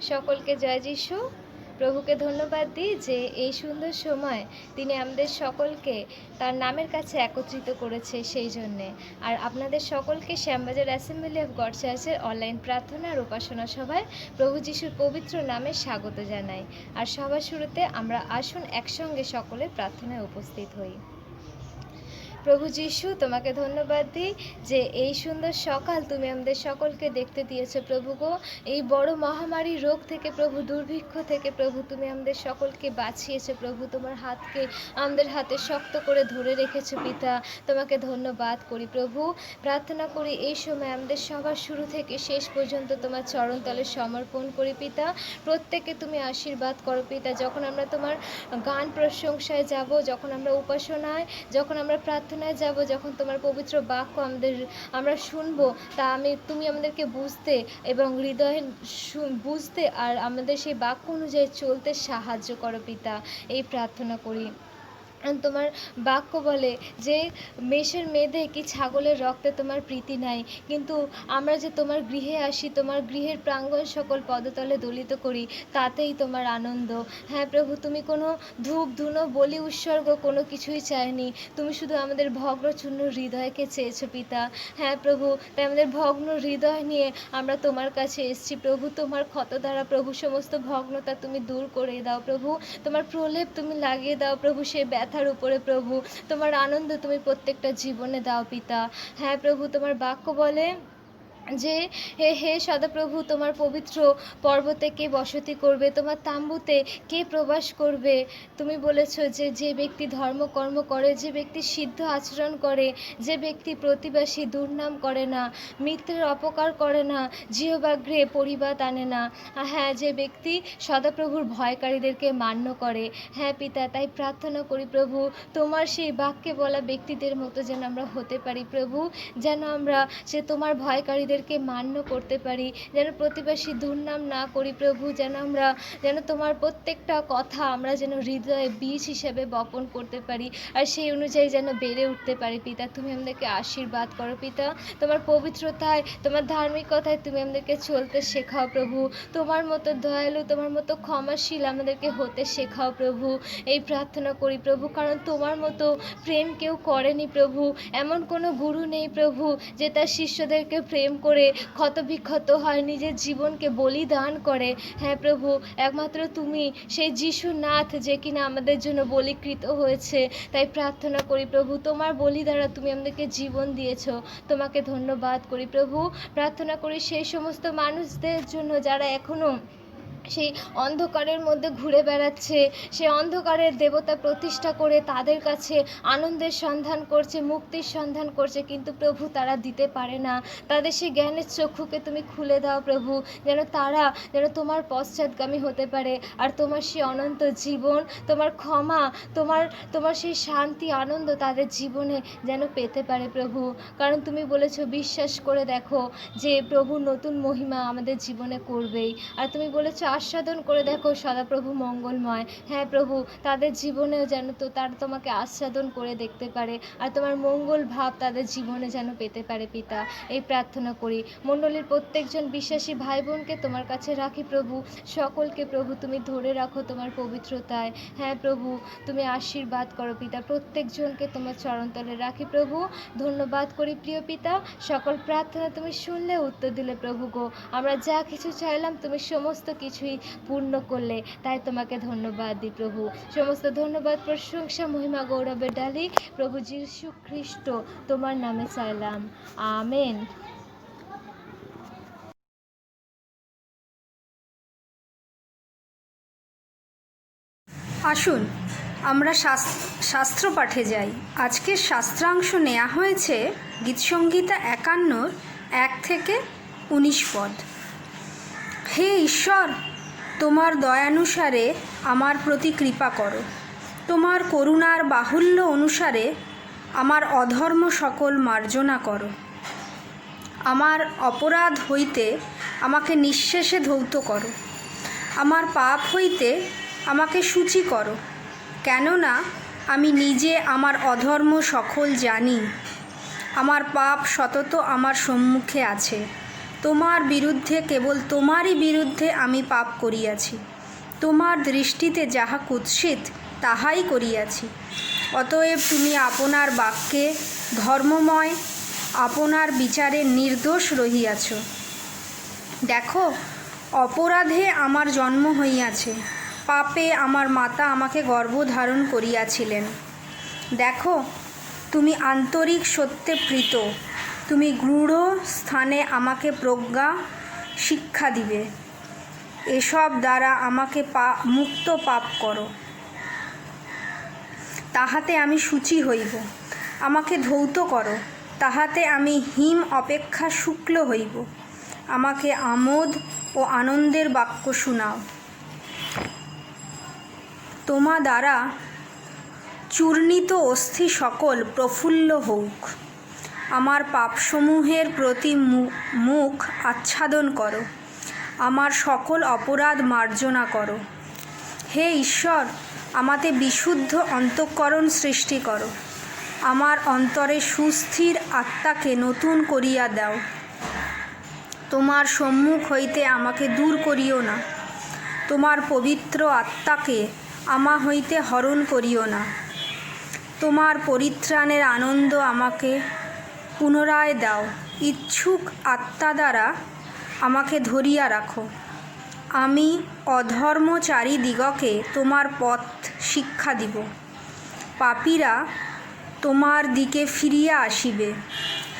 সকলকে জয় যিশু। প্রভুকে ধন্যবাদ দিই যে এই সুন্দর সময় তিনি আমাদের সকলকে তার নামের কাছে একত্রিত করেছে সেই জন্যে। আর আপনাদের সকলকে শ্যামবাজার অ্যাসেম্বলি অফ গড চার্চের অনলাইন প্রার্থনা আর উপাসনা সভায় প্রভু যিশুর পবিত্র নামে স্বাগত জানাই। আর সবার শুরুতে আমরা আসুন একসঙ্গে সকলে প্রার্থনায় উপস্থিত হই। প্রভু যিশু, তোমাকে ধন্যবাদ দিই যে এই সুন্দর সকাল তুমি আমাদের সকলকে দেখতে দিয়েছো প্রভু গো। এই বড় মহামারী রোগ থেকে প্রভু, দুর্ভিক্ষ থেকে প্রভু, তুমি আমাদের সকলকে বাঁচিয়েছো প্রভু। তোমার হাতকে আমাদের হাতে শক্ত করে ধরে রেখেছো পিতা, তোমাকে ধন্যবাদ করি প্রভু। প্রার্থনা করি এই সময় আমাদের সবার শুরু থেকে শেষ পর্যন্ত তোমার চরণতলে সমর্পণ করি পিতা। প্রত্যেককে তুমি আশীর্বাদ করো পিতা। যখন আমরা তোমার গান প্রশংসায় যাব, যখন আমরা উপাসনায়, যখন আমরা প্রার্থনায় যাব, যখন তোমার পবিত্র বাক্য আমরা শুনবো, তা তুমি আমাদেরকে বুঝতে এবং হৃদয়ে বুঝতে আর আমাদের সেই বাক্য অনুযায়ী চলতে সাহায্য করো পিতা, এই প্রার্থনা করি। তোমার বাক্য বলে যে মেষের মেধে কি ছাগলের রক্তে তোমার প্রীতি নাই, কিন্তু আমরা যে তোমার গৃহে আসি, তোমার গৃহের প্রাঙ্গণ সকল পদতলে দলিত করি, তাতেই তোমার আনন্দ। হ্যাঁ প্রভু, তুমি কোনো ধূপ ধুনো বলি উৎসর্গ কোনো কিছুই চাইনি, তুমি শুধু আমাদের ভগ্নচূর্ণ হৃদয়কে চেয়েছো পিতা। হ্যাঁ প্রভু, তাই আমাদের ভগ্ন হৃদয় নিয়ে আমরা তোমার কাছে এসেছি প্রভু। তোমার ক্ষত দ্বারা প্রভু সমস্ত ভগ্নতা তুমি দূর করে দাও প্রভু। তোমার প্রলেপ তুমি লাগিয়ে দাও প্রভু সেই ব্যথার উপরে প্রভু। তোমার আনন্দ তুমি প্রত্যেকটা জীবনে দাও পিতা। হ্যাঁ প্রভু, তোমার বাক্য বলে যে হে সদাপ্রভু, তোমার পবিত্র পর্বতে কে বসতি করবে, তোমার তাম্বুতে কে প্রবাস করবে। তুমি বলেছো যে যে ব্যক্তি ধর্মকর্ম করে, যে ব্যক্তি সিদ্ধ আচরণ করে, যে ব্যক্তি প্রতিবাসী দুর্নাম করে না, মিত্রের অপকার করে না, জিহ্বাগ্রে পরিবাদ আনে না, হ্যাঁ যে ব্যক্তি সদাপ্রভুর ভয়কারীদেরকে মান্য করে। হ্যাঁ পিতা, তাই প্রার্থনা করি প্রভু, তোমার সেই বাক্যে বলা ব্যক্তিদের মতো যেন আমরা হতে পারি প্রভু। যেন আমরা সে তোমার ভয়কারীদেরকে মান্য করতে পারি, যেন প্রতিবাসী দুর্নাম না করি প্রভু। যেন তোমার প্রত্যেকটা কথা আমরা যেন হৃদয়ে বীজ হিসেবে বপন করতে পারি, আর সেই অনুযায়ী যেন বেড়ে উঠতে পারি পিতা। তুমি আমাদেরকে আশীর্বাদ করো পিতা। তোমার পবিত্রতায়, তোমার ধার্মিকতায় তুমি আমাদেরকে চলতে শেখাও প্রভু। তোমার মতো দয়ালু, তোমার মতো ক্ষমাশীল আমাদেরকে হতে শেখাও প্রভু, এই প্রার্থনা করি প্রভু। কারণ তোমার মতো প্রেম কেউ করেনি প্রভু। এমন কোনো গুরু নেই প্রভু যে তার শিষ্যদেরকে প্রেম করে ক্ষতবিক্ষত হয়, নিজের জীবনকে বলিদান করে। হ্যাঁ প্রভু, একমাত্র তুমি সেই যিশুনাথ যে কিনা আমাদের জন্য বলিকৃত হয়েছে। তাই প্রার্থনা করি প্রভু, তোমার বলি দ্বারা তুমি আমাদেরকে জীবন দিয়েছো, তোমাকে ধন্যবাদ করি প্রভু। প্রার্থনা করি সেই সমস্ত মানুষদের জন্য যারা এখনও সেই অন্ধকারের মধ্যে ঘুরে বেড়াচ্ছে, সেই অন্ধকারের দেবতা প্রতিষ্ঠা করে তাদের কাছে আনন্দের সন্ধান করছে, মুক্তির সন্ধান করছে, কিন্তু প্রভু তারা দিতে পারে না। তাদের সেই জ্ঞানের চক্ষুকে তুমি খুলে দাও প্রভু, যেন তোমার পশ্চাৎগামী হতে পারে, আর তোমার সেই অনন্ত জীবন, তোমার ক্ষমা, তোমার সেই শান্তি, আনন্দ তাদের জীবনে যেন পেতে পারে প্রভু। কারণ তুমি বলেছো বিশ্বাস করে দেখো যে প্রভু নতুন মহিমা আমাদের জীবনে করবেই। আর তুমি বলেছো আস্বাদন করে দেখো সদাপ্রভু মঙ্গলময়। হ্যাঁ প্রভু, তাদের জীবনেও যেন তারা তোমাকে আস্বাদন করে দেখতে পারে, আর তোমার মঙ্গল ভাব তাদের জীবনে যেন পেতে পারে পিতা, এই প্রার্থনা করি। মণ্ডলীর প্রত্যেকজন বিশ্বাসী ভাই বোনকে তোমার কাছে রাখি প্রভু। সকলকে প্রভু তুমি ধরে রাখো তোমার পবিত্রতায়। হ্যাঁ প্রভু, তুমি আশীর্বাদ করো পিতা। প্রত্যেকজনকে তোমার চরণতলে রাখি প্রভু। ধন্যবাদ করি প্রিয় পিতা, সকল প্রার্থনা তুমি শুনলে, উত্তর দিলে প্রভু গো। আমরা যা কিছু চাইলাম তুমি সমস্ত কিছুই পূর্ণ করলে, তাই তোমাকে ধন্যবাদ দিই প্রভু। সমস্ত ধন্যবাদ, প্রশংসা, মহিমা, গৌরবের ডালি প্রভু যীশু খ্রিস্ট তোমার নামে চাইলাম, আমেন। আসুন আমরা শাস্ত্র পাঠে যাই। আজকের শাস্ত্রাংশ নেওয়া হয়েছে গীতসংহিতা 51 1 থেকে 19 পদ। হে ঈশ্বর, তোমার দয়ানুসারে আমার প্রতি কৃপা করো। তোমার করুণার বাহুল্য অনুসারে আমার অধর্ম সকল মার্জনা করো। আমার অপরাধ হইতে আমাকে নিঃশেষে ধৌত করো। আমার পাপ হইতে আমাকে সূচি করো, কেননা আমি নিজে আমার অধর্ম সকল জানি। আমার পাপ সতত আমার সম্মুখে আছে, তোমার বিরুদ্ধে, কেবল তোমারই বিরুদ্ধে আমি পাপ করিয়াছি। তোমার দৃষ্টিতে যাহা কুৎসিত তাহাই করিয়াছি। অতএব তুমি আপনার বাক্যে ধর্মময়, আপনার বিচারে নির্দোষ রহিয়াছ। দেখো, অপরাধে আমার জন্ম হইয়াছে, পাপে আমার মাতা আমাকে গর্ভধারণ করিয়াছিলেন। দেখো, তুমি আন্তরিক সত্যে প্রীত, তুমি গূঢ় স্থানে আমাকে প্রজ্ঞা শিক্ষা দিবে। এসব দ্বারা আমাকে মুক্ত পাপ করো, তাহাতে আমি শুচি হইব। আমাকে ধৌত করো, তাহাতে আমি হিম অপেক্ষা শুক্ল হইব। আমাকে আমোদ ও আনন্দের বাক্য শুনাও। তোমা দ্বারা চূর্ণিত অস্থি সকল প্রফুল্ল হউক। আমার পাপসমূহের প্রতি মুখ আচ্ছাদন করো, আমার সকল অপরাধ মার্জনা করো। হে ঈশ্বর, আমাতে বিশুদ্ধ অন্তঃকরণ সৃষ্টি করো। আমার অন্তরে সুস্থির আত্মাকে নতুন করিয়া দাও। তোমার সম্মুখ হইতে আমাকে দূর করিও না। তোমার পবিত্র আত্মাকে আমা হইতে হরণ করিও না। তোমার পরিত্রাণের আনন্দ আমাকে পুনরায় দাও। ইচ্ছুক আত্মা দ্বারা আমাকে ধরিয়া রাখো। আমি অধর্মচারীদিগকে তোমার পথ শিক্ষা দিব। পাপীরা তোমার দিকে ফিরিয়া আসিবে।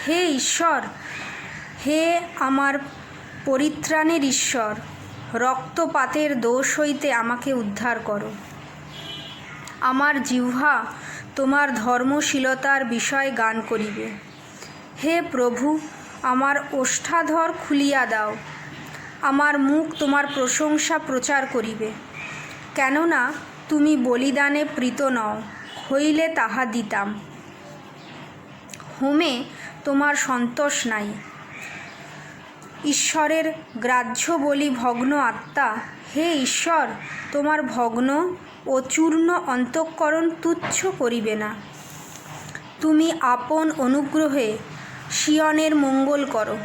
হে ঈশ্বর, হে আমার পরিত্রাণের ঈশ্বর, রক্তপাতের দোষ হইতে আমাকে উদ্ধার করো। আমার জিহ্বা তোমার ধর্মশীলতার বিষয়ে গান করিবে। হে প্রভু, আমার ওষ্ঠাধর খুলিয়া দাও। আমার মুখ তোমার প্রশংসা প্রচার করিবে। কেননা তুমি বলিদানে প্রীত নও, হইলে তাহা দিতাম। হোমে তোমার সন্তোষ নাই। ঈশ্বরের গ্রাহ্য বলি ভগ্ন আত্মা। হে ঈশ্বর, তোমার ভগ্ন ও চূর্ণ অন্তঃকরণ তুচ্ছ করিবে না। তুমি আপন অনুগ্রহে সিয়নের মঙ্গল করো।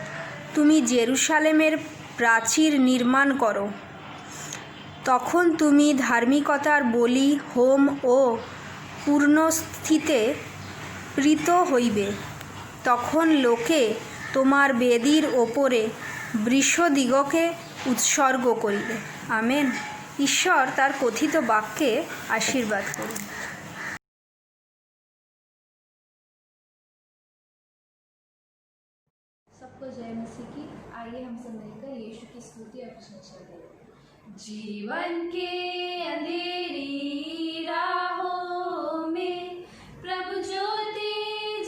তুমি জেরুসালেমের প্রাচীর নির্মাণ করো। তখন তুমি ধার্মিকতার বলি, হোম ও পূর্ণস্থিতে প্রীত হইবে। তখন লোকে তোমার বেদীর ওপরে বৃষদিগকে উৎসর্গ করিবে। আমেন। ঈশ্বর তার কথিত বাক্যে আশীর্বাদ করুন। सबको जय मसीह की। आइए हम सब मिलकर यीशु की स्तुति और प्रशंसा करें। जीवन के अंधेरी राहों में प्रभु ज्योति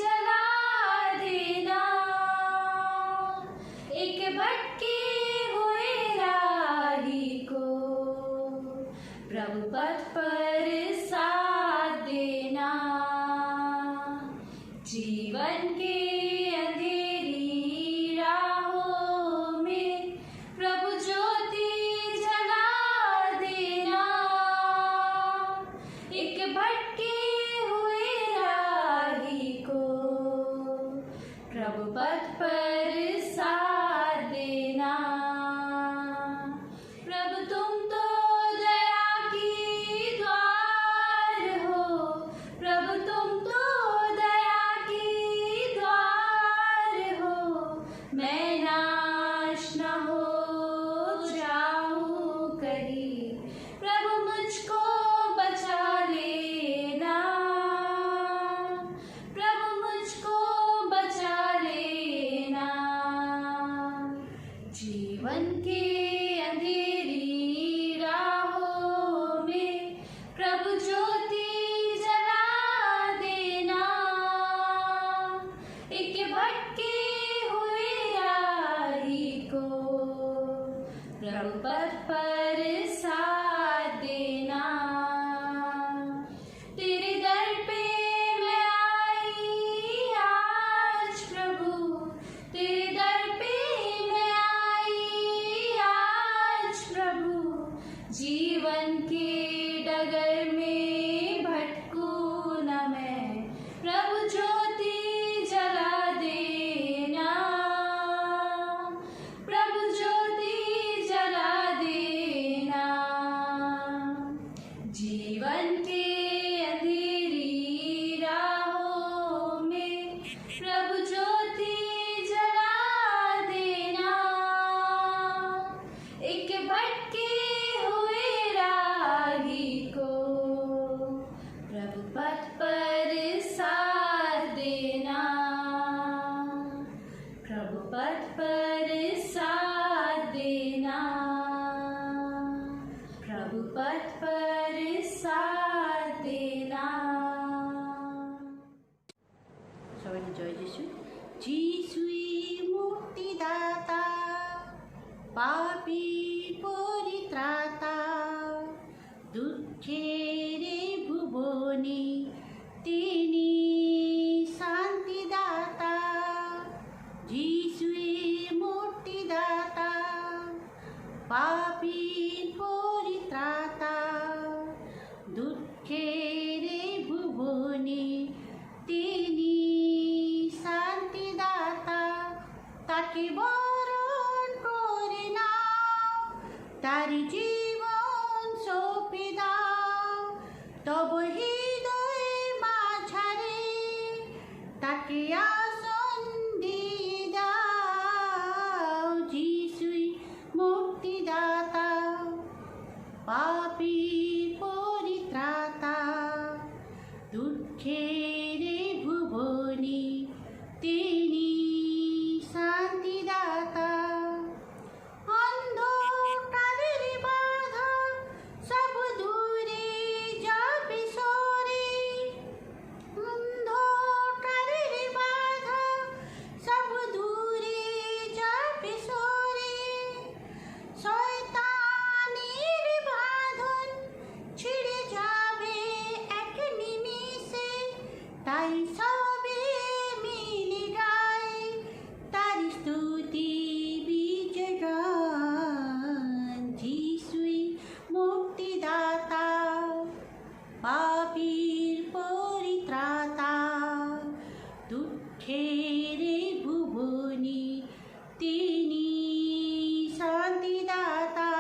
जला देना। एक भटके हुए राही को प्रभु पथ पर साथ देना। जीवन के पथ पर साथ देना। प्रभु तुम तो दया की द्वार हो। प्रभु तुम तो दया की द्वार हो। मैं नाश न हो जाऊं कहीं, प्रभु मुझको बचा लेना। प्रभु मुझको बचा लेना। जीवन के अंधेरी राहों में प्रभु ज्योति जला देना। एक भटके हुए राही को प्रभु पथ पर साथ देना। तेरे दर पे मैं आई आज प्रभु, तेरे दर पे मैं आई आज प्रभु। जीवन के डगर में जीवन के अंधेरी राहों में प्रभु ज्योति जला देना। एक भटके हुए राही को प्रभु पथ पर साथ देना। प्रभु पथ पर साथ देना। प्रभु पथ पर साथ देना। সবাই জয় যিশু। যিশুই মুক্তিদাতা, পাপী পরিত্রাতা, দুঃখের এই ভুবনে তিনি শান্তিদাতা। যিশুই মুক্তিদাতা, পাপী পরিত্রাতা, দুঃখের এই ভুবনে তিনি শান্তিদাতা। তাকে বরণ করে নাও, তারি জীবন সঁপে দাও, তব হৃদয় মাঝারে তাকে আসন দিয়ে দাও। যিশুই মুক্তিদাতা, পাপী পরিত্রাতা, দুঃখের এই ভুবনে তিনি শান্তিদাতা। অন্ধকারের বাধা সব দূরে যাবে সরে, অন্ধকারের বাধা সব দূরে যাবে সরে, শয়তানের বাঁধন ছিঁড়ে যাবে এক নিমিষে। তাই সবে মিলে গায় তার স্তুতি বিজয় গান। যিশুই মুক্তিদাতা, পাপীর পরিত্রাতা, দুঃখের এই ভুবনে তিনি শান্তিদাতা।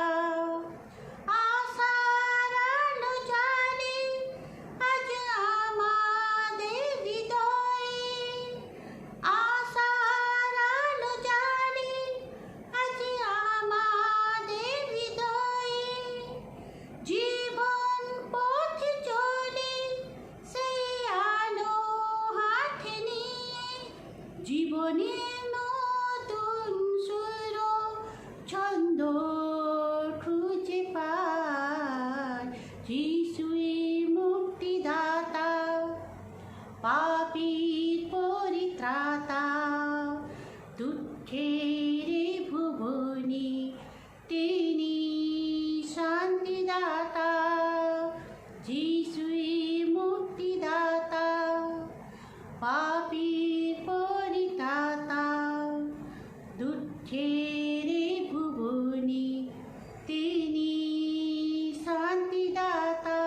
আশার আলো জ্বালে আজ আমাদের হৃদয়ে, আশার আলো জ্বালে আজ আমাদের হৃদয়ে। জীবন পথে চলে সেই আলো হাতে নিয়ে, জীবনের নতুন সুর ছন্দ খুঁজে পায়। যিশুই মুক্তিদাতা, পাপীর পরিত্রাতা, দুঃখের এই ভুবনে তিনি শান্তিদাতা। যিশুই মুক্তিদাতা, পাপীর পরিত্রাতা, দুঃখের এই ভুবনে তিনি শান্তিদাতা।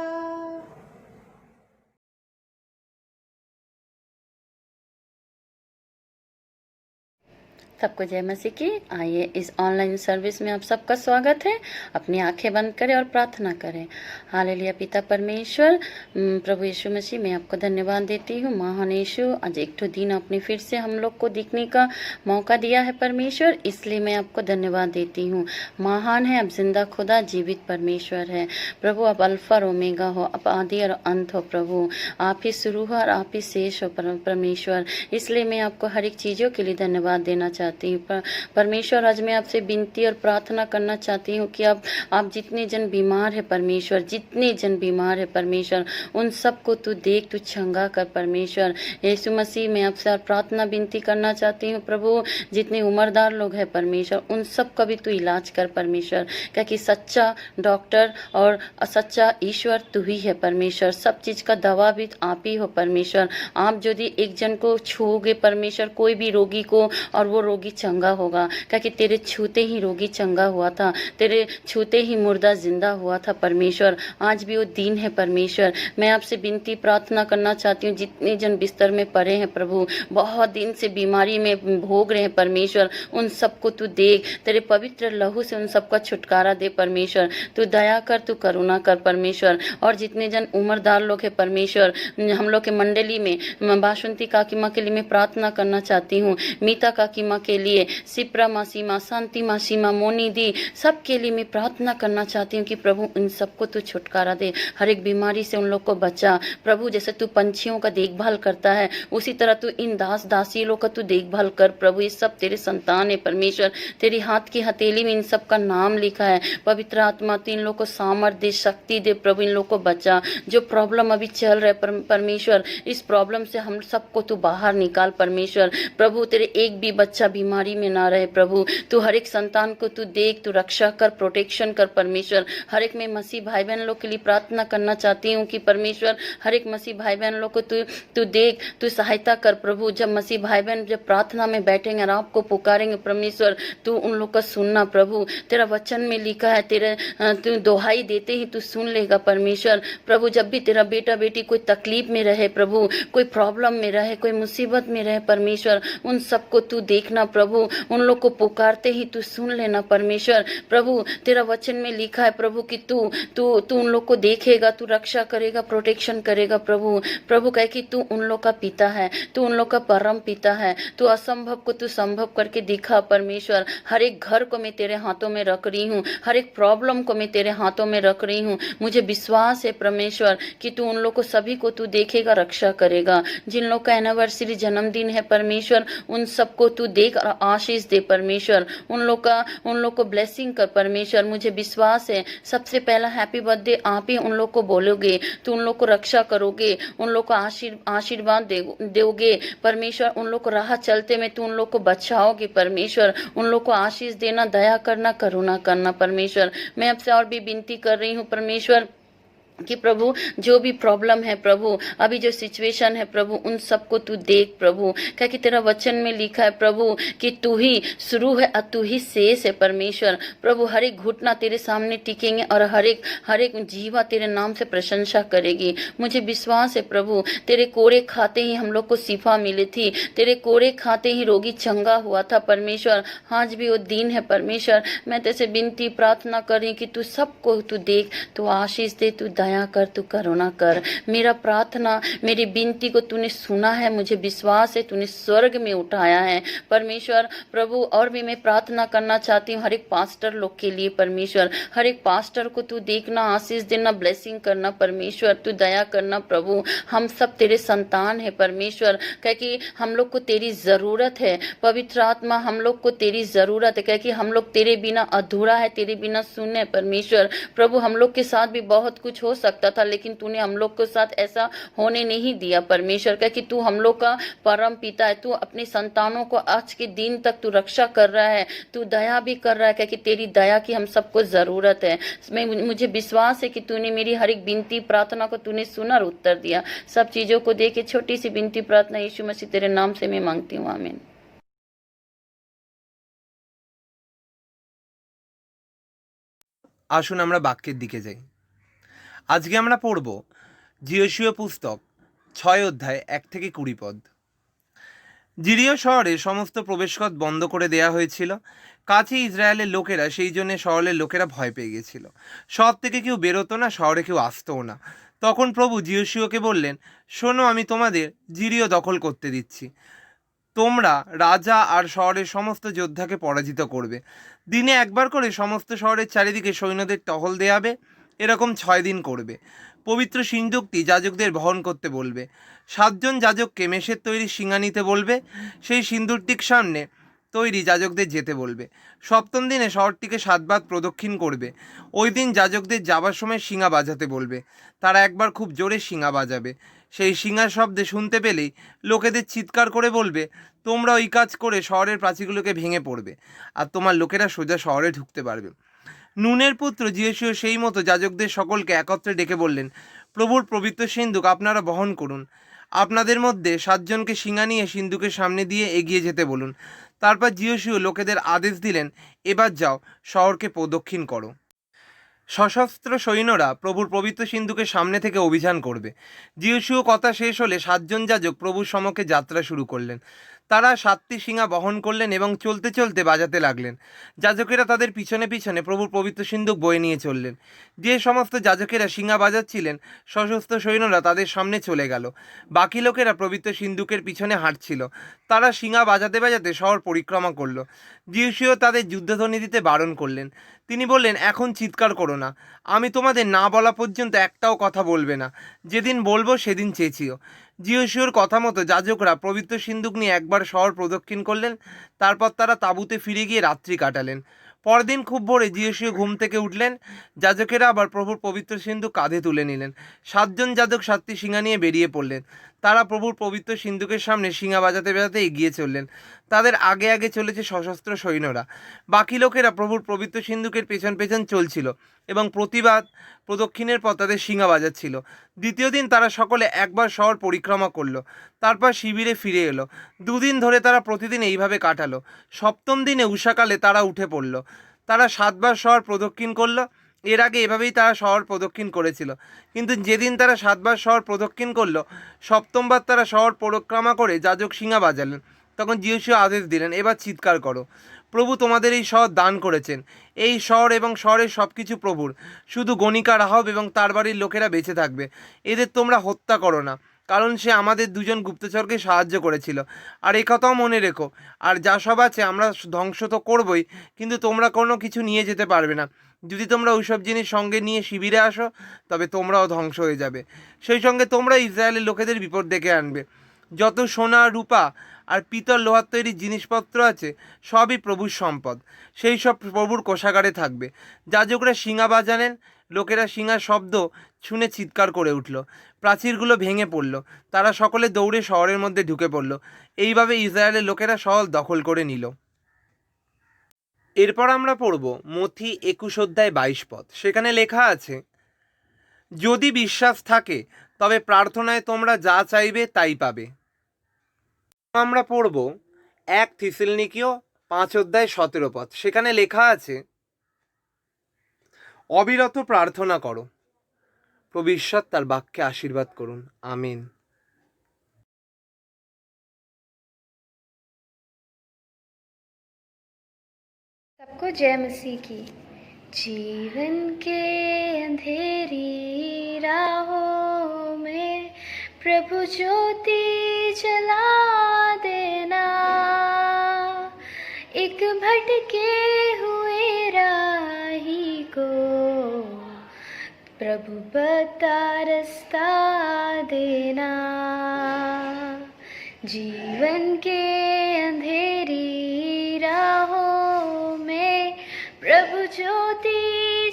सबको जय मसीह की। आइए इस ऑनलाइन सर्विस में आप सबका स्वागत है। अपनी आंखें बंद करें और प्रार्थना करें। हालेलुया। पिता परमेश्वर, प्रभु यीशु मसीह, मैं आपको धन्यवाद देती हूँ। महान यीशु, आज एक ठो दिन आपने फिर से हम लोग को दिखने का मौका दिया है परमेश्वर, इसलिए मैं आपको धन्यवाद देती हूँ। महान है, अब जिंदा खुदा जीवित परमेश्वर है प्रभु। आप अल्फा और ओमेगा हो, आप आदि और अंत हो प्रभु। आप ही शुरू हो और आप ही शेष हो परमेश्वर, इसलिए मैं आपको हर एक चीज़ों के लिए धन्यवाद देना चाहती हूँ परमेश्वर। आज मैं आपसे विनती और प्रार्थना करना चाहती हूँ कि आप जितने जन बीमार है परमेश्वर, जितने जन बीमार है परमेश्वर, उन सबको तू देख, तू छंगा कर परमेश्वर। यीशु मसीह, मैं आपसे और प्रार्थना विनती करना चाहती हूँ प्रभु, जितने उम्रदार लोग हैं परमेश्वर, उन सब का भी तू इलाज कर परमेश्वर, क्योंकि सच्चा डॉक्टर और सच्चा ईश्वर तू ही है परमेश्वर। सब चीज़ का दवा भी आप ही हो परमेश्वर। आप यदि एक जन को छूओगे परमेश्वर, कोई भी रोगी को, और वो रोगी चंगा होगा, क्योंकि तेरे छूते ही रोगी चंगा हुआ था, तेरे छूते ही मुर्दा जिंदा हुआ था परमेश्वर। आज भी वो दिन है परमेश्वर। मैं आपसे विनती प्रार्थना करना चाहती हूँ, जितने जन बिस्तर में पड़े हैं प्रभु, बहुत दिन से बीमारी में भोग रहे हैं परमेश्वर, उन सबको तू देख, तेरे पवित्र लहू से उन सबका छुटकारा दे परमेश्वर। तू दया कर, तू करुणा कर परमेश्वर। और जितने जन उम्रदार लोग हैं परमेश्वर, हम लोग के मंडली में बासुंती काकी माँ के लिए मैं प्रार्थना करना चाहती हूँ, मीता काकी माँ के लिए, सिप्रा मासी माँ, शांति मासी माँ, मोनी दी, सबके लिए मैं प्रार्थना करना चाहती हूँ कि प्रभु उन सबको तू छुटकारा दे, हर एक बीमारी से उन लोग को बचा प्रभु। जैसे तू पंछियों का देखभाल करता है, उसी तरह तू इन दास दासी लोग का तू देखभाल कर प्रभु। ये सब तेरे संतान है परमेश्वर, तेरी हाथ की हथेली में इन सब का नाम लिखा है। पवित्र आत्मा तू इन लोग को सामर्थ्य दे, शक्ति दे प्रभु, इन लोग को बचा। जो प्रॉब्लम अभी चल रहा है परमेश्वर, इस प्रॉब्लम से हम सबको तू बाहर निकाल परमेश्वर। प्रभु तेरे एक भी बच्चा बीमारी में ना रहे प्रभु। तू हर एक संतान को तू देख, तू रक्षा कर, प्रोटेक्शन कर परमेश्वर। हर एक में मसीह भाई बहन लोग के लिए प्रार्थना करना चाहती हूँ कि परमेश्वर हर एक मसीह भाई बहन लोग को तू देख, तू सहायता कर प्रभु। जब मसीह भाई बहन जब प्रार्थना में बैठेंगे और आपको पुकारेंगे परमेश्वर, तू उन लोग का सुनना प्रभु। तेरा वचन में लिखा है, तेरे तू दोहाई देते ही तू सुन लेगा परमेश्वर। प्रभु जब भी तेरा बेटा बेटी कोई तकलीफ में रहे प्रभु, कोई प्रॉब्लम में रहे, कोई मुसीबत में रहे परमेश्वर, उन सबको तू देखना प्रभु। उन लोग को पुकारते ही तू सुन लेना परमेश्वर। प्रभु तेरा वचन में लिखा है प्रभु कि तू उन लोग को देखेगा, तू रक्षा करेगा, प्रोटेक्शन करेगा प्रभु। प्रभु कहे कि तू उन लोग का पिता है, तू उन लोग का परम पिता है। तू असंभव को तू संभव करके दिखा परमेश्वर। हर एक घर को मैं तेरे हाथों में रख रही हूँ, हर एक प्रॉब्लम को मैं तेरे हाथों में रख रही हूँ। मुझे विश्वास है परमेश्वर कि तू उन लोग को सभी को तू देखेगा, रक्षा करेगा। जिन लोग का एनिवर्सरी जन्मदिन है परमेश्वर, उन सबको तू देख और आशीष दे परमेश्वर। उन लोग को ब्लेसिंग कर परमेश्वर। मुझे विश्वास है सबसे पहला हैप्पी बर्थडे आप ही उन लोग को बोलोगे, तू उन लोग को रक्षा करोगे, उन लोग को आशीर्वाद दोगे परमेश्वर। उन लोग को राह चलते में तू उन लोग को बचाओगे परमेश्वर। उन लोग को आशीष देना, दया करना, करुणा करना परमेश्वर। मैं आपसे और भी विनती कर रही हूँ परमेश्वर कि प्रभु जो भी प्रॉब्लम है प्रभु, अभी जो सिचुएशन है प्रभु, उन सबको तू देख प्रभु। क्या कि तेरा वचन में लिखा है प्रभु कि तू ही शुरू है और तू ही शेष है परमेश्वर। प्रभु हर एक घुटना तेरे सामने टिकेंगे और हर एक जीवा तेरे नाम से प्रशंसा करेगी। मुझे विश्वास है प्रभु, तेरे कोड़े खाते ही हम लोग को शिफा मिली थी, तेरे कोड़े खाते ही रोगी चंगा हुआ था परमेश्वर। आज भी वो दिन है परमेश्वर। मैं तेरे से विनती प्रार्थना कर रही कि तू सबको तू देख, तू आशीष दे, तू दया कर, तू करुणा कर। मेरा प्रार्थना, मेरी विनती को तूने सुना है। मुझे विश्वास है तूने स्वर्ग में उठाया है परमेश्वर। प्रभु और भी मैं प्रार्थना करना चाहती हूँ हर एक पास्टर लोग के लिए परमेश्वर। हर एक पास्टर को तू देखना, आशीष देना, ब्लेसिंग करना परमेश्वर। तू दया करना प्रभु। हम सब तेरे संतान है परमेश्वर, क्योंकि हम लोग को तेरी जरूरत है। पवित्र आत्मा हम लोग को तेरी जरूरत है, क्योंकि हम लोग तेरे बिना अधूरा है, तेरे बिना शून्य है परमेश्वर। प्रभु हम लोग के साथ भी बहुत कुछ हो सकता था, लेकिन तूने हम लोग के साथ ऐसा होने नहीं दिया परमेश्वर, क्योंकि तू हम लोग का परम पिता है। तू अपने संतानों को आज के दिन तक तू रक्षा कर रहा है, तू दया भी कर रहा है, क्योंकि तेरी दया की हम सबको जरूरत है। मुझे विश्वास है कि तूने मेरी हर एक विनती प्रार्थना को तूने सुना और उत्तर दिया। सब चीजों को देके छोटी सी विनती प्रार्थना यीशु मसीह तेरे नाम से मैं मांगती हूँ, आमीन। আসুন আমরা বাক্যের দিকে যাই। আজকে আমরা পড়ব জিওশীয় পুস্তক 6 অধ্যায় 1 থেকে 20 পদ। জিরিয় শহরে সমস্ত প্রবেশপথ বন্ধ করে দেয়া হয়েছিল। কাছে ইসরায়েলের লোকেরা, সেই জন্য শহরের লোকেরা ভয় পেয়ে গেছিল। শহর থেকে কেউ বেরোতো না, শহরে কেউ আসতোও না। তখন প্রভু জিওশীয়কে বললেন, শোনো, আমি তোমাদের জিরিয় দখল করতে দিচ্ছি। তোমরা রাজা আর শহরের সমস্ত যোদ্ধাকে পরাজিত করবে। দিনে একবার করে সমস্ত শহরের চারিদিকে সৈন্যদের টহল দেয়াবে। এরকম 6 দিন করবে। পবিত্র সিন্দুকটি যাজকদের বহন করতে বলবে। 7 জন যাজককে মেষের তৈরি শিঙা নিতে বলবে। সেই সিন্দুকটির সামনে তৈরি যাজকদের যেতে বলবে। 7ম দিনে শহরটিকে 7 বার প্রদক্ষিণ করবে। ওই দিন যাজকদের যাবার সময় শিঙা বাজাতে বলবে। তারা একবার খুব জোরে শিঙা বাজাবে। সেই শিঙার শব্দে শুনতে পেলেই লোকেদের চিৎকার করে বলবে, তোমরা ওই কাজ করে শহরের প্রাচীরগুলোকে ভেঙে পড়বে, আর তোমার লোকেরা সোজা শহরে ঢুকতে পারবে। নুনের পুত্র জিওশীয় সেই মতো যাজকদের সকলকে একত্রে ডেকে বললেন, প্রভুর পবিত্র সিন্দুক আপনারা বহন করুন। আপনাদের মধ্যে 7 জনকে শিঙা নিয়ে সিন্দুকের সামনে দিয়ে এগিয়ে যেতে বলুন। তারপর যিশু লোকেদের আদেশ দিলেন, এবার যাও, শহরকে প্রদক্ষিণ করো। সশস্ত্র সৈন্যরা প্রভুর পবিত্র সিন্ধুকে সামনে থেকে অভিযান করবে। যিশু কথা শেষ হলে 7জন যাজক প্রভুর সম্মুখে যাত্রা শুরু করলেন। তারা 7টি শিঙা বহন করলেন এবং চলতে চলতে বাজাতে লাগলেন। যাজকেরা তাদের পিছনে পিছনে প্রভুর পবিত্র সিন্ধুক বয়ে নিয়ে চললেন। যে সমস্ত যাজকেরা শিঙা বাজাচ্ছিলেন, সশস্ত্র সৈন্যরা তাদের সামনে চলে গেল। বাকি লোকেরা পবিত্র সিন্ধুকের পিছনে হাঁটছিল। তারা শিঙা বাজাতে বাজাতে শহর পরিক্রমা করল। যিশুও তাদের যুদ্ধধ্বনি দিতে বারণ করলেন। তিনি বললেন, এখন চিৎকার করো না, আমি তোমাদের না বলা পর্যন্ত একটাও কথা বলবে না। যেদিন বলবো সেদিন চেঁচিও। যিশুর কথা মতো যাজকরা পবিত্র সিন্ধুক নিয়ে একবার শহর প্রদক্ষিণ করলেন। তারপর তারা তাঁবুতে ফিরে গিয়ে রাত্রি কাটালেন। পরদিন খুব ভোরে যিশু ঘুম থেকে উঠলেন। যাজকেরা আবার প্রভুর পবিত্র সিন্ধুক কাঁধে তুলে নিলেন। 7জন যাজক 7টি শিঙা নিয়ে বেরিয়ে পড়লেন। তারা প্রভুর পবিত্র সিন্ধুকের সামনে শিঙা বাজাতে বাজাতে এগিয়ে চললেন। তাদের আগে আগে চলেছে সশস্ত্র সৈন্যরা। বাকি লোকেরা প্রভুর পবিত্র সিন্ধুকের পেছন পেছন চলছিল এবং প্রতিবাদ প্রদক্ষিণের পর তাদের শিঙা বাজাচ্ছিল। দ্বিতীয় দিন তারা সকলে একবার শহর পরিক্রমা করলো, তারপর শিবিরে ফিরে এলো। 2 দিন ধরে তারা প্রতিদিন এইভাবে কাটালো। 7ম দিনে উষাকালে তারা উঠে পড়ল। তারা 7বার শহর প্রদক্ষিণ করলো। এর আগে এভাবেই তারা শহর প্রদক্ষিণ করেছিল, কিন্তু যেদিন তারা 7বার শহর প্রদক্ষিণ করলো, 7মবার তারা শহর পরিক্রমা করে যাজক শিঙা বাজালেন। তখন যিশু আদেশ দিলেন, এবার চিৎকার করো, প্রভু তোমাদের এই শহর দান করেছেন। এই শহর এবং শহরের সব কিছু প্রভুর। শুধু গণিকা রাহব এবং তার বাড়ির লোকেরা বেঁচে থাকবে। এদের তোমরা হত্যা করো না, কারণ সে আমাদের 2জন গুপ্তচরকে সাহায্য করেছিল। আর একথাও মনে রেখো, আর যা সব আছে আমরা ধ্বংস তো করবই, কিন্তু তোমরা কোনো কিছু নিয়ে যেতে পারবে না। যদি তোমরা ওইসব জিনিস সঙ্গে নিয়ে শিবিরে আসো, তবে তোমরাও ধ্বংস হয়ে যাবে। সেই সঙ্গে তোমরা ইসরায়েলের লোকেদের বিপদ ডেকে আনবে। যত সোনা, রূপা আর পিতল, লোহার তৈরি জিনিসপত্র আছে, সবই প্রভুর সম্পদ। সেই সব প্রভুর কোষাগারে থাকবে। যাজকরা শিঙা বাজালেন। লোকেরা শিঙার শব্দ শুনে চিৎকার করে উঠল। প্রাচীরগুলো ভেঙে পড়ল। তারা সকলে দৌড়ে শহরের মধ্যে ঢুকে পড়ল। এইভাবে ইসরায়েলের লোকেরা শহর দখল করে নিল। এরপর আমরা পড়ব মথি 21 অধ্যায় 22 পদ। সেখানে লেখা আছে, যদি বিশ্বাস থাকে তবে প্রার্থনায় তোমরা যা চাইবে তাই পাবে। আমরা পড়ব 1 থিসেলনিকীয় 5 অধ্যায় 17 পদ। সেখানে লেখা আছে, অবিরত প্রার্থনা করো। প্রভু ঈশ্বর তার বাক্যে আশীর্বাদ করুন। আমিন। सबको जय मसीह की। जीवन के अंधेरी राहों में प्रभु ज्योति जला देना। एक भटके हुए राही को प्रभु बता रास्ता देना। जीवन के अंधेरी राहों में प्रभु ज्योति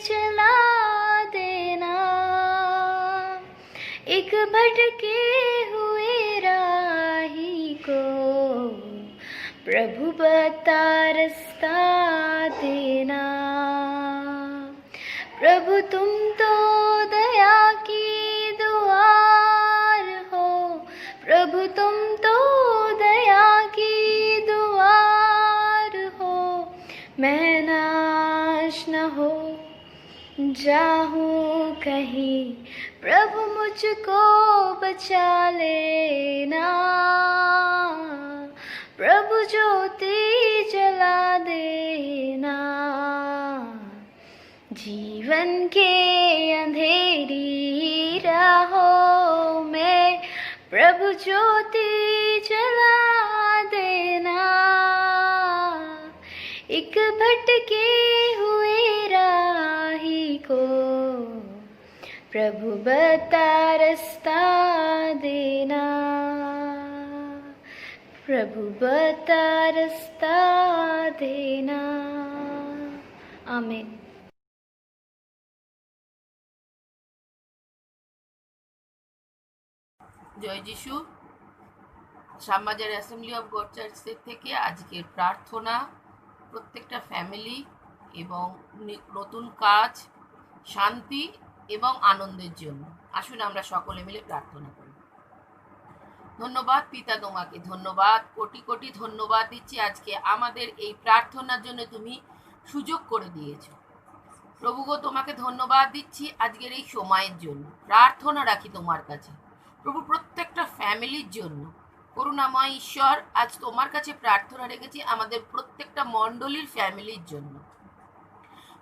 जला देना। एक भटके हुए राही को प्रभु बता रास्ता देना। प्रभु तुम तो दया की दुआर हो। प्रभु तुम तो दया की दुआर हो। मैं नाश न हो जाऊं कहीं, प्रभु मुझको बचा लेना। प्रभु ज्योति जला देना। जीवन के अंधेरी राहों में प्रभु ज्योति जला देना। एक भटके हुए राही को प्रभु बता रास्ता देना। प्रभु बता रास्ता देना। आमीन। জয় যিশু। শ্যামবাজার অ্যাসেম্বলি অফ গড চার্চের থেকে আজকের প্রার্থনা প্রত্যেকটা ফ্যামিলি এবং নতুন কাজ, শান্তি এবং আনন্দের জন্য। আসুন আমরা সকলে মিলে প্রার্থনা করি। ধন্যবাদ পিতা, তোমাকে ধন্যবাদ, কোটি কোটি ধন্যবাদ দিচ্ছি আজকে আমাদের এই প্রার্থনার জন্য তুমি সুযোগ করে দিয়েছো। প্রভু গো, তোমাকে ধন্যবাদ দিচ্ছি আজকের এই সময়ের জন্য। প্রার্থনা রাখি তোমার কাছে প্রভু প্রত্যেকটা ফ্যামিলির জন্য। করুণাময় ঈশ্বর, আজ তোমার কাছে প্রার্থনা রেখেছি আমাদের প্রত্যেকটা মণ্ডলীর ফ্যামিলির জন্য।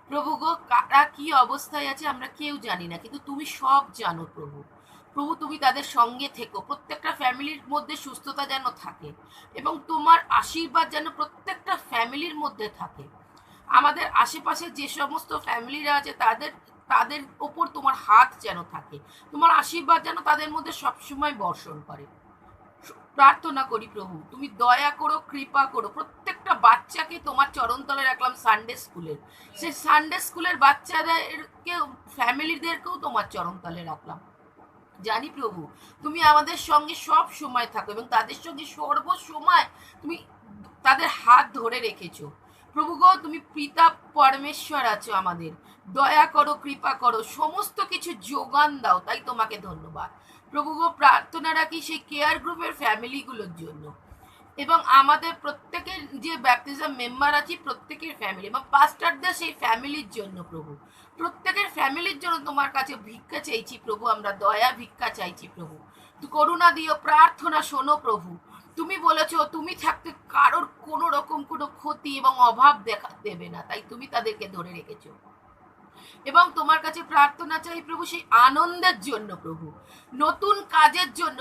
প্রভু গো, কারা কি অবস্থায় আছে আমরা কেউ জানি না, কিন্তু তুমি সব জানো প্রভু। প্রভু তুমি তাদের সঙ্গে থেকো, প্রত্যেকটা ফ্যামিলির মধ্যে সুস্থতা যেন থাকে এবং তোমার আশীর্বাদ যেন প্রত্যেকটা ফ্যামিলির মধ্যে থাকে। আমাদের আশেপাশে যে সমস্ত ফ্যামিলিরা আছে তাদের তাদের ওপর তোমার হাত যেন থাকে, তোমার আশীর্বাদ যেন তাদের মধ্যে সবসময় বর্ষণ করে। প্রার্থনা করি প্রভু তুমি দয়া করো, কৃপা করো। প্রত্যেকটা বাচ্চাকে তোমার চরণতলে রাখলাম সানডে স্কুলের, সেই সানডে স্কুলের বাচ্চাদেরকে ফ্যামিলিদেরকেও তোমার চরণতলে রাখলাম। জানি প্রভু তুমি আমাদের সঙ্গে সব সময় থাকো এবং তাদের সঙ্গে সর্বসময় তুমি তাদের হাত ধরে রেখেছো। প্রভু গো, তুমি পিতা পরমেশ্বর আছো, আমাদের দয়া করো, কৃপা করো, সমস্ত কিছু যোগান দাও, তাই তোমাকে ধন্যবাদ। প্রভু গো, প্রার্থনা রাখি সেই কেয়ার গ্রুপের ফ্যামিলিগুলোর জন্য এবং আমাদের প্রত্যেকের যে ব্যাপটিজম মেম্বার আছি প্রত্যেকের ফ্যামিলি এবং পাস্টারদের সেই ফ্যামিলির জন্য। প্রভু প্রত্যেকের ফ্যামিলির জন্য তোমার কাছে ভিক্ষা চাইছি প্রভু, আমরা দয়া ভিক্ষা চাইছি প্রভু। করুণা দিও, প্রার্থনা শোনো প্রভু। তুমি বলেছো তুমি থাকতে কারোর কোনো রকম কোনো ক্ষতি এবং অভাব দেখা দেবে না, তাই তুমি তাদেরকে ধরে রেখেছো এবং তোমার কাছে প্রার্থনা চাই প্রভু সেই আনন্দের জন্য, প্রভু নতুন কাজের জন্য।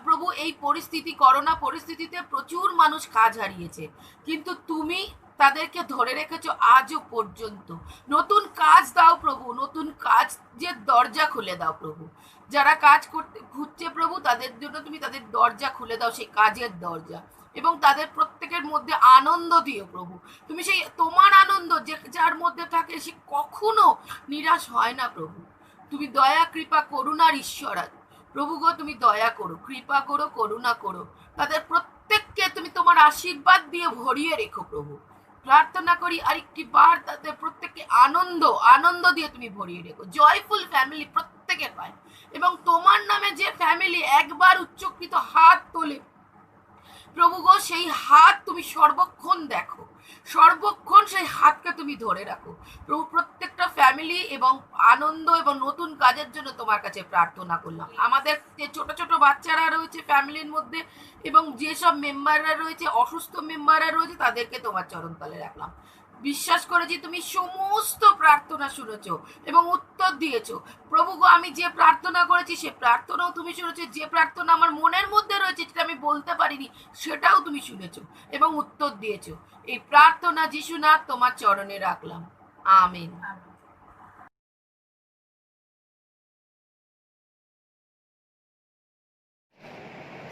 প্রভু এই পরিস্থিতি, করোনা পরিস্থিতিতে প্রচুর মানুষ কাজ হারিয়েছে, কিন্তু তুমি তাদেরকে ধরে রেখেছো আজও পর্যন্ত। নতুন কাজ দাও প্রভু, নতুন কাজের দরজা খুলে দাও প্রভু। যারা কাজ করতে খুঁজছে প্রভু তাদের জন্য তুমি তাদের দরজা খুলে দাও, সেই কাজের দরজা, এবং তাদের প্রত্যেকের মধ্যে আনন্দ দিও প্রভু। তুমি সেই তোমার আনন্দ যে যার মধ্যে থাকে সে কখনো নিরাশ হয় না প্রভু। তুমি দয়া, কৃপা, করুণার ঈশ্বর প্রভু গো, তুমি দয়া করো, কৃপা করো, করুণা করো। তাদের প্রত্যেককে তুমি তোমার আশীর্বাদ দিয়ে ভরিয়ে রেখো প্রভু। প্রার্থনা করি আরেকটি বার তাদের প্রত্যেককে আনন্দ দিয়ে তুমি ভরিয়ে রেখো। জয়ফুল ফ্যামিলি প্রত্যেকের পায় এবং তোমার নামে যে ফ্যামিলি একবার উচ্চকৃত হাত তোলে প্রভু গো, সেই হাত তুমি সর্বক্ষণ দেখো, সর্বক্ষণ সেই হাতকে তুমি ধরে রাখো প্রভু। প্রত্যেকটা ফ্যামিলি এবং আনন্দ এবং নতুন কাজের জন্য তোমার কাছে প্রার্থনা করলাম। আমাদের যে ছোট ছোট বাচ্চারা রয়েছে ফ্যামিলির মধ্যে এবং যেসব মেম্বাররা রয়েছে, অসুস্থ মেম্বাররা রয়েছে, তাদেরকে তোমার চরণতলে রাখলাম। বিশ্বাস করেছি তুমি সমস্ত প্রার্থনা শুনেছো এবং উত্তর দিয়েছো প্রভু গো। আমি যে প্রার্থনা করেছি সে প্রার্থনাও তুমি শুনেছো, যে প্রার্থনা আমার মনের মধ্যে রয়েছে যেটা আমি বলতে পারিনি সেটাও তুমি শুনেছো এবং উত্তর দিয়েছো। এই প্রার্থনা যিশুনাথ তোমার চরণে রাখলাম, আমেন।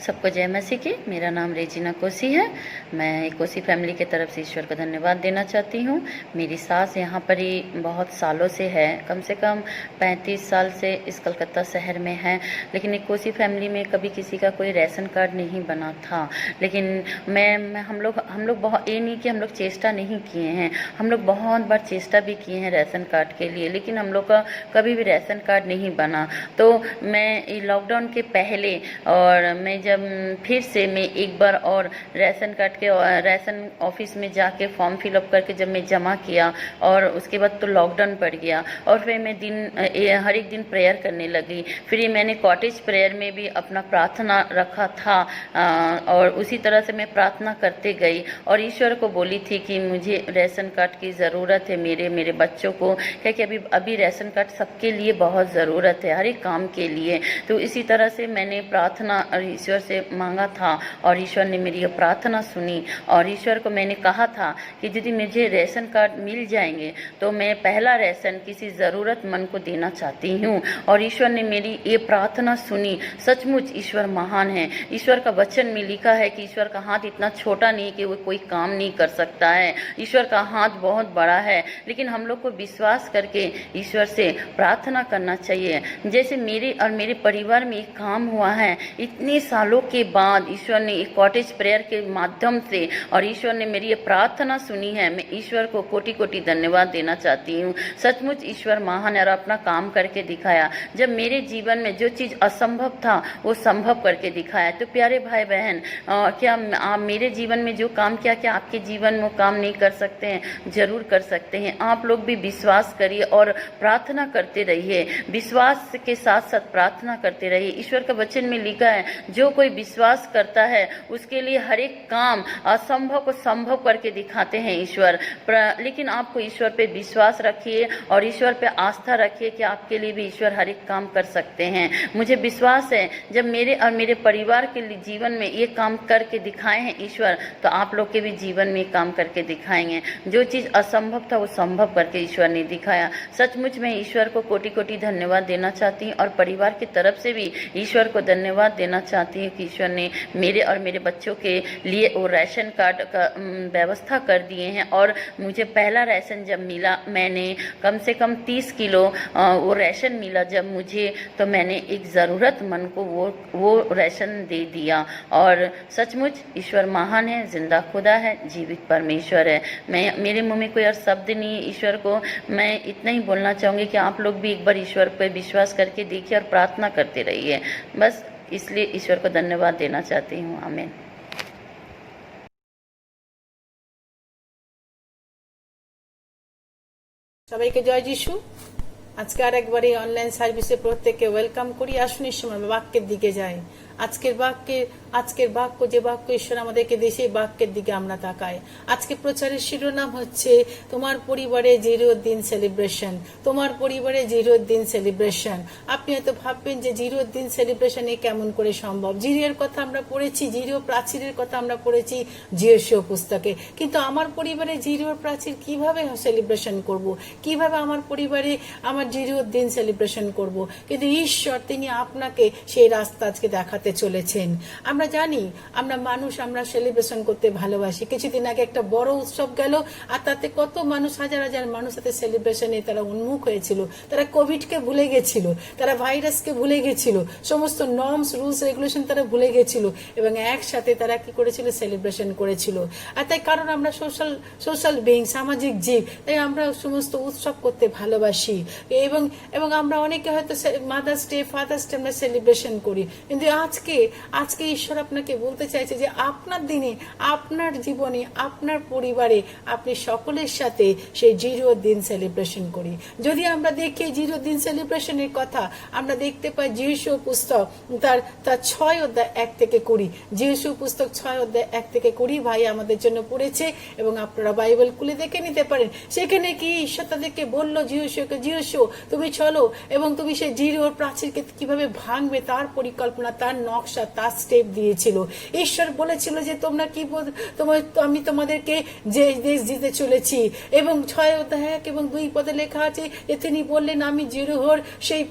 सबको जय मसीह की। मेरा नाम रेजिना कोसी है। मैं एक कोसी फैमिली की तरफ से ईश्वर को धन्यवाद देना चाहती हूँ। मेरी सास यहाँ पर ही बहुत सालों से है, कम से कम 35 साल से इस कलकत्ता शहर में है, लेकिन एक कोसी फैमिली में कभी किसी का कोई राशन कार्ड नहीं बना था। लेकिन हम लोग बहुत, ये नहीं कि हम लोग चेष्टा नहीं किए हैं, हम लोग बहुत बार चेष्टा भी किए हैं राशन कार्ड के लिए, लेकिन हम लोग का कभी भी राशन कार्ड नहीं बना। तो मैं लॉकडाउन के पहले और मैं जब फिर से मैं एक बार और राशन कार्ड के राशन ऑफिस में जाके फॉर्म फिलअप करके जब मैं जमा किया और उसके बाद तो लॉकडाउन पड़ गया और फिर मैं हर एक दिन प्रेयर करने लगी। फिर मैंने कॉटेज प्रेयर में भी अपना प्रार्थना रखा था और उसी तरह से मैं प्रार्थना करते गई और ईश्वर को बोली थी कि मुझे राशन कार्ड की ज़रूरत है मेरे बच्चों को, क्योंकि अभी राशन कार्ड सबके लिए बहुत ज़रूरत है, हर एक काम के लिए। तो इसी तरह से मैंने प्रार्थना ईश्वर से मांगा था और ईश्वर ने मेरी प्रार्थना सुनी और ईश्वर को मैंने कहा था कि यदि मुझे राशन कार्ड मिल जाएंगे तो मैं पहला राशन किसी ज़रूरतमंद को देना चाहती हूँ। और ईश्वर ने मेरी ये प्रार्थना सुनी। सचमुच ईश्वर महान है। ईश्वर का वचन में लिखा है कि ईश्वर का हाथ इतना छोटा नहीं कि वो कोई काम नहीं कर सकता है। ईश्वर का हाथ बहुत बड़ा है, लेकिन हम लोग को विश्वास करके ईश्वर से प्रार्थना करना चाहिए। जैसे मेरे और मेरे परिवार में एक काम हुआ है, इतने सालों सालों के बाद ईश्वर ने एक कॉटेज प्रेयर के माध्यम से और ईश्वर ने मेरी ये प्रार्थना सुनी है। मैं ईश्वर को कोटि कोटि धन्यवाद देना चाहती हूँ। सचमुच ईश्वर महान है और अपना काम करके दिखाया। जब मेरे जीवन में जो चीज़ असंभव था वो संभव करके दिखाया। तो प्यारे भाई बहन, क्या आप मेरे जीवन में जो काम किया, क्या आपके जीवन में वो काम नहीं कर सकते हैं? जरूर कर सकते हैं। आप लोग भी विश्वास करिए और प्रार्थना करते रहिए। विश्वास के साथ साथ प्रार्थना करते रहिए। ईश्वर का वचन में लिखा है, जो कोई विश्वास करता है उसके लिए हर एक काम असंभव को संभव करके दिखाते हैं ईश्वर। लेकिन आपको ईश्वर पे विश्वास रखिए और ईश्वर पे आस्था रखिए कि आपके लिए भी ईश्वर हर एक काम कर सकते हैं। मुझे विश्वास है जब मेरे और मेरे परिवार के लिए जीवन में ये काम करके दिखाए हैं ईश्वर, तो आप लोग के भी जीवन में काम करके दिखाएंगे। जो चीज़ असंभव था वो संभव करके ईश्वर ने दिखाया। सचमुच मैं ईश्वर को कोटि कोटि धन्यवाद देना चाहती हूँ और परिवार की तरफ से भी ईश्वर को धन्यवाद देना चाहती हूँ कि ईश्वर ने मेरे और मेरे बच्चों के लिए वो राशन कार्ड का व्यवस्था कर दिए हैं। और मुझे पहला राशन जब मिला, मैंने कम से कम 30 किलो वो राशन मिला जब मुझे, तो मैंने एक ज़रूरतमंद को वो राशन दे दिया। और सचमुच ईश्वर महान है, जिंदा खुदा है, जीवित परमेश्वर है। मेरे मुँह में कोई और शब्द नहीं है। ईश्वर को मैं इतना ही बोलना चाहूँगी कि आप लोग भी एक बार ईश्वर पर विश्वास करके देखिए और प्रार्थना करते रहिए। बस इसलिए ईश्वर को धन्यवाद देना चाहती हूँ। आमीन। সবাইকে জয় যিশু। আজকে আর একবার এই অনলাইন সার্ভিসে প্রত্যেককে ওয়েলকাম করি। আসুন এই সময় বাক্যের দিকে যাই। আজকের বাক্য যে বাক্য ঈশ্বর আমাদেরকে দিয়ে সেই বাক্যের দিকে আমরা তাকাই। আজকে প্রচারের শিরোনাম হচ্ছে তোমার পরিবারে জিরোর দিন সেলিব্রেশন। তোমার পরিবারে জিরোর দিন সেলিব্রেশন। আপনি হয়তো ভাববেন যে জিরোর দিন সেলিব্রেশন এ কেমন করে সম্ভব? জিরোর কথা আমরা পড়েছি, জিরো প্রাচীরের কথা আমরা পড়েছি জিওশীয় পুস্তকে, কিন্তু আমার পরিবারে জিরোর প্রাচীর কিভাবে সেলিব্রেশন করব? কিভাবে আমার পরিবারে আমার জিরোর দিন সেলিব্রেশন করব? কিন্তু ঈশ্বর তিনি আপনাকে সেই রাস্তা আজকে দেখাতে চলেছেন। আমরা জানি আমরা মানুষ, আমরা সেলিব্রেশন করতে ভালোবাসি। কিছুদিন আগে একটা বড় উৎসব গেল আর তাতে কত মানুষ, হাজার হাজার মানুষ সাথে সেলিব্রেশনে তারা উন্মুখ হয়েছিল। তারা কোভিডকে ভুলে গেছিল, তারা ভাইরাসকে ভুলে গেছিল, সমস্ত নর্মস রুলস রেগুলেশন তারা ভুলে গেছিল এবং একসাথে তারা কি করেছিল? সেলিব্রেশন করেছিল। আর তাই কারণ আমরা সোশ্যাল বিং, সামাজিক জীব, তাই আমরা সমস্ত উৎসব করতে ভালোবাসি এবং আমরা অনেকে হয়তো মাদার্স ডে, ফাদার্স ডে আমরা সেলিব্রেশন করি। কিন্তু আজকে ঈশ্বর আপনাকে বলতে চাইছে যে আপনার দিনে, আপনার জীবনে, আপনার পরিবারে আপনি সকলের সাথে সেই জিরোর দিন সেলিব্রেশন করি। যদি আমরা দেখি জিরোর দিন সেলিব্রেশনের কথা, আমরা দেখতে পাই জিওশীয় পুস্তক তার 6 অধ্যায় 1 থেকে 20। জিওশীয় পুস্তক 6 অধ্যায় 1 থেকে 20 ভাই আমাদের জন্য পড়েছে এবং আপনারা বাইবেল খুলে দেখে নিতে পারেন। সেখানে কি ঈশ্বর তাদেরকে বলল, জিওশীয় তুমি চলো এবং তুমি সেই জিরোর প্রাচীরকে কিভাবে ভাঙবে তার পরিকল্পনা, তার নকশা, তার স্টেপ দিয়েছিল। ঈশ্বর বলেছিল যে তোমরা কি, আমি তোমাদেরকে যে দেশ দিতে চলেছি। এবং 6 অধ্যায় 1 এবং 2 পদে লেখা আছে যে তিনি বললেন আমি জিরোহর সেই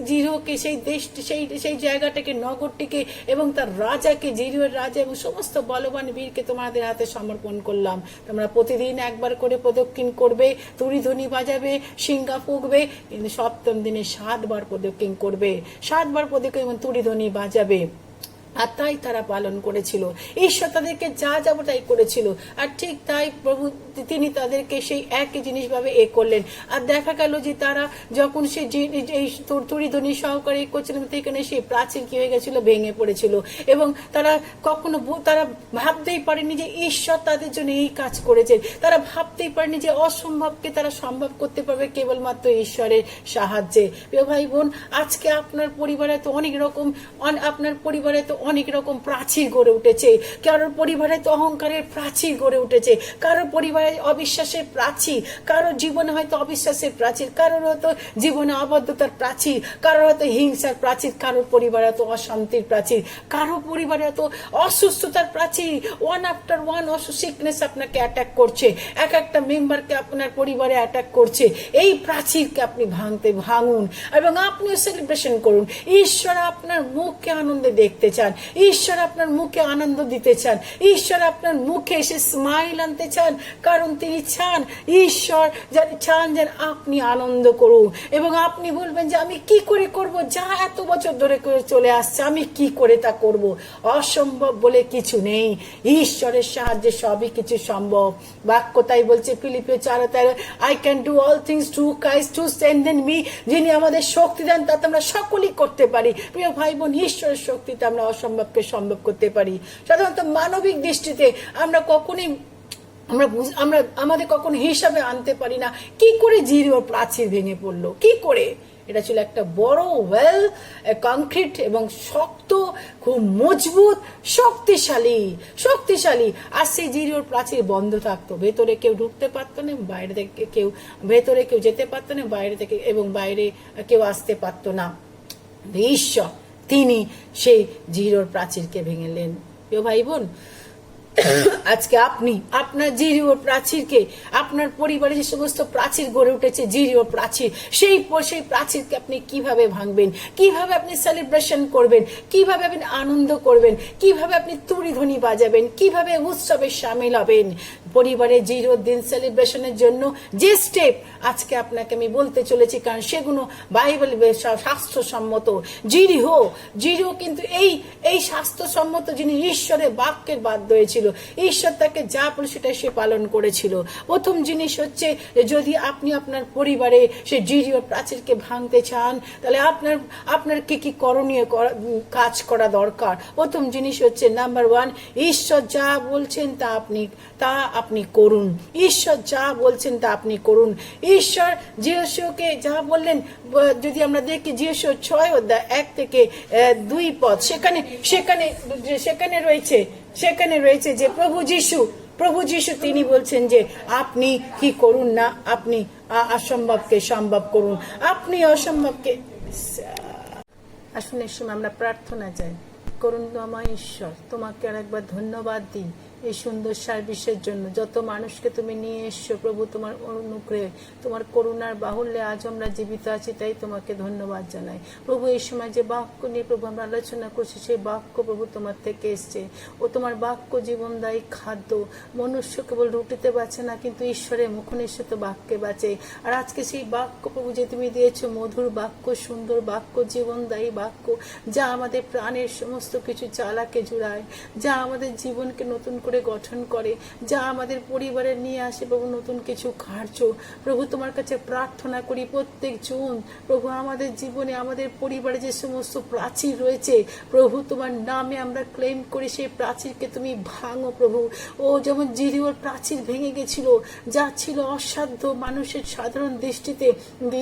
জিরোকে, সেই দেশটি, সেই জায়গাটাকে, নগরটিকে এবং তার রাজাকে, জিরোর রাজা এবং সমস্ত বলবান বীরকে তোমাদের হাতে সমর্পণ করলাম। তোমরা প্রতিদিন একবার করে প্রদক্ষিণ করবে, তুড়িধ্বনি বাজাবে, সিংহা ফুঁকবে, কিন্তু সপ্তম দিনে 7 বার প্রদক্ষিণ করবে, 7 বার প্রদক্ষিণ এবং তুড়িধ্বনি বাজাবে। আর তাই তারা পালন করেছিল। ঈশ্বর তাদেরকে যা যাবো তাই করেছিল। আর ঠিক তাই প্রভু তিনি তাদেরকে সেই একই জিনিস ভাবে করলেন। আর দেখা গেল যে তারা যখন সে তুড়িধ্বনি সহকারে করছিলেন, সেখানে সেই প্রাচীর কি হয়ে গেছিল? ভেঙে পড়েছিল। এবং তারা তারা ভাবতেই পারেনি যে ঈশ্বর তাদের জন্য এই কাজ করেছেন। তারা ভাবতেই পারেনি যে অসম্ভবকে তারা সম্ভব করতে পারবে কেবলমাত্র ঈশ্বরের সাহায্যে। প্রিয় ভাই বোন, আজকে আপনার পরিবারে তো অনেক রকম প্রাচীর গড়ে উঠেছে। কারোর পরিবারে তো অহংকারের প্রাচীর গড়ে উঠেছে, কারোর পরিবারে অবিশ্বাসের প্রাচীর, কারোর জীবনে হয়তো অবিশ্বাসের প্রাচীর, কারোর হয়তো জীবনে অবদ্ধতার প্রাচীর, কারোর হয়তো হিংসার প্রাচীর, কারোর পরিবারে হয়তো অশান্তির প্রাচীর, কারোর পরিবারে হয়তো অসুস্থতার প্রাচীর। ওয়ান আফটার ওয়ান সিকনেস আপনাকে অ্যাটাক করছে, এক একটা মেম্বারকে আপনার পরিবারে অ্যাটাক করছে। এই প্রাচীরকে আপনি ভাঙুন এবং আপনিও সেলিব্রেশন করুন। ঈশ্বর আপনার মুখকে আনন্দে দেখতে চায়। চান, ঈশ্বর আপনার মুখে আনন্দ দিতে চান, ঈশ্বর আপনার মুখে এসে স্মাইল আনতে চান, কারণ তিনি চান, ঈশ্বর চান যেন আপনি আনন্দ করুন। এবং আপনি বলবেন যে আমি কি করে করব, যা এত বছর ধরে করে চলে আসছে আমি কি করে তা করব। অসম্ভব বলে কিছু নেই, ঈশ্বরের সাহায্যে সবই কিছু সম্ভব। বাক্য তাই বলছে ফিলিপিও 4:13, I can do all things through Christ who strengthen me, যিনি আমাদের শক্তি দেন তাতে আমরা সকলেই করতে পারি। প্রিয় ভাই বোন, ঈশ্বরের শক্তিতে আমরা অসম্ভবকে সম্ভব করতে পারি। সাধারণত মানবিক দৃষ্টিতে আমরা কখনই আমরা আমাদের কখনো হিসাবে আনতে পারি না কি করে জিরিও প্রাচীর ভেঙে পড়লো, কি করে। এটা ছিল একটা বড় ওয়েল কংক্রিট এবং শক্ত, খুব মজবুত, শক্তিশালী। আর সেই জিরিওর প্রাচীর বন্ধ থাকতো, ভেতরে কেউ ঢুকতে পারতো না, বাইরে থেকে ভেতরে কেউ যেতে পারতো না, বাইরে থেকে এবং বাইরে কেউ আসতে পারতো না। ঈশ্বর তিনি সেই জিরিওর প্রাচীরকে ভেঙেলেন। প্রিয় ভাই বোন, আজকে আপনি আপনার জিরিও প্রাচীরকে, আপনার পরিবারে যে সমস্ত প্রাচীর গড়ে উঠেছে জিরিও প্রাচীর, সেই প্রাচীরকে আপনি কিভাবে ভাঙবেন, কিভাবে আপনি সেলিব্রেশন করবেন, কিভাবে আপনি আনন্দ করবেন, কিভাবে আপনি তুড়িধ্বনি বাজাবেন, কিভাবে উৎসবে সামিল হবেন। পরিবারের জিরোর দিন সেলিব্রেশনের জন্য যে স্টেপ আজকে আপনাকে আমি বলতে চলেছি, কারণ সেগুলো বাইবেল শাস্ত্রসম্মত। জিরিও কিন্তু এই শাস্ত্রসম্মত, যিনি ঈশ্বরের বাক্যের বাধ্য হয়েছিল, ঈশ্বর তাকে যা বলে সেটা সে পালন করেছিল। প্রথম জিনিস হচ্ছে, যদি আপনি আপনার পরিবারে সে জিরিও প্রাচীরকে ভাঙতে চান, তাহলে আপনার কি করণীয় কাজ করা দরকার। প্রথম জিনিস হচ্ছে নাম্বার 1, ঈশ্বর যা বলছেন তা আপনি করুন। ঈশ্বর যা বলছেন তা আপনি করুন। ঈশ্বর যিশোকে যা বললেন, যদি আমরা দেখি যিশো 6:1-2 পদ, সেখানে রয়েছে যে প্রভু যিশু তিনি বলছেন যে আপনি কি করুন না, আপনি অসম্ভবকে সম্ভব করুন, আপনি অসম্ভবকে। আসুন এর সময় আমরা প্রার্থনা চাই। করুণাময় ঈশ্বর, তোমাকে আর একবার ধন্যবাদ দিই এই সুন্দর সার্ভিসের জন্য। যত মানুষকে তুমি নিয়ে এসছো প্রভু, তোমার অনুগ্রহে, তোমার করুণার বাহুল্যে আজ আমরা জীবিত আছি, তাই তোমাকে ধন্যবাদ জানাই প্রভু। এই সময় যে বাক্য নিয়ে প্রভু আমরা আলোচনা করছি, সেই বাক্য প্রভু তোমার থেকে এসছে। ও তোমার বাক্য জীবনদায়ী খাদ্য। মনুষ্য কেবল রুটিতে বাঁচে না, কিন্তু ঈশ্বরের মুখনিঃসৃত বাক্যে বাঁচে। আর আজকে সেই বাক্য প্রভু যে তুমি দিয়েছো, মধুর বাক্য, সুন্দর বাক্য, জীবনদায়ী বাক্য, যা আমাদের প্রাণের সমস্ত কিছু চালাকে জুড়ায়, যা আমাদের জীবনকে নতুন করে গঠন করে, যা আমাদের পরিবারে নিয়ে আসে প্রভু নতুন কিছু কার্য। প্রভু তোমার কাছে প্রার্থনা করি, প্রত্যেক জন প্রভু আমাদের জীবনে, আমাদের পরিবারে যে সমস্ত প্রাচীর রয়েছে প্রভু, তোমার নামে আমরা ক্লেম করি, সেই প্রাচীরকে তুমি ভাঙো প্রভু। ও যেমন জিরিওর প্রাচীর ভেঙে গেছিল, যা ছিল অসাধ্য মানুষের সাধারণ দৃষ্টিতে,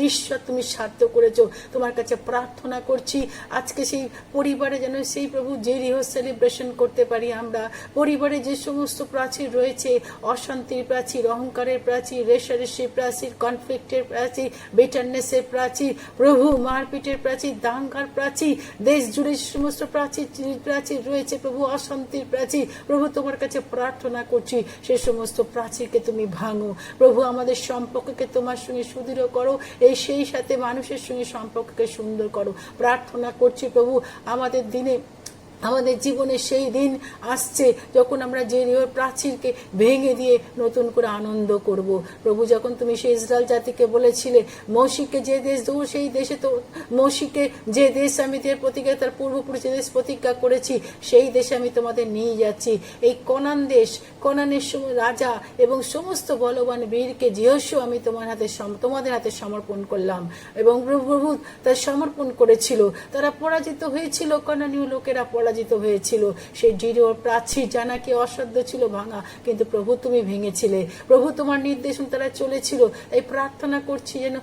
ঈশ্বর তুমি সাধ্য করেছো। তোমার কাছে প্রার্থনা করছি আজকে সেই পরিবারে যেন সেই প্রভু জেরিও সেলিব্রেশন করতে পারি। আমরা পরিবারে যে সমস্ত প্রাচীর রয়েছে, অশান্তির প্রাচীর, অহংকারের প্রাচীর, রেষারেষির প্রাচীর, কনফ্লিক্টের প্রাচীর, বিটারনেসের প্রাচীর, প্রভু মারপিটের প্রাচীর, দাঙ্গার প্রাচীর, দেশ জুড়ে যে সমস্ত প্রাচীর রয়েছে প্রভু, অশান্তির প্রাচীর, প্রভু তোমার কাছে প্রার্থনা করছি সে সমস্ত প্রাচীরকে তুমি ভাঙো প্রভু। আমাদের সম্পর্ককে তোমার সঙ্গে সুদৃঢ় করো, সেই সাথে মানুষের সঙ্গে সম্পর্ককে সুন্দর করো। প্রার্থনা করছি প্রভু, আমাদের দিনে, আমাদের জীবনে সেই দিন আসছে যখন আমরা জেরিওর প্রাচীরকে ভেঙে দিয়ে নতুন করে আনন্দ করব প্রভু। যখন তুমি সেই ইসরায়েল জাতিকে বলেছিলে, মৌসিকে যে দেশ দেবো সেই দেশে, তো মৌসিকে যে দেশ আমি তার প্রতিজ্ঞা, তার পূর্বপুরুষ যে দেশ প্রতিজ্ঞা করেছি সেই দেশে আমি তোমাদের নিয়ে যাচ্ছি। এই কনান দেশ, কনানের রাজা এবং সমস্ত বলবান বীরকে যিহোশু আমি তোমাদের হাতে সমর্পণ করলাম। এবং প্রভু তার সমর্পণ করেছিল, তারা পরাজিত হয়েছিল, কনানীয় লোকেরা পরাজিত হয়েছিল। সেই জিরিওর প্রাচীর জানা কি অসাধ্য ছিল ভাঙা, কিন্তু প্রভু তুমি ভেঙেছিলে প্রভু, তোমার নির্দেশন তারা চলেছিল। এই প্রার্থনা করছি যেন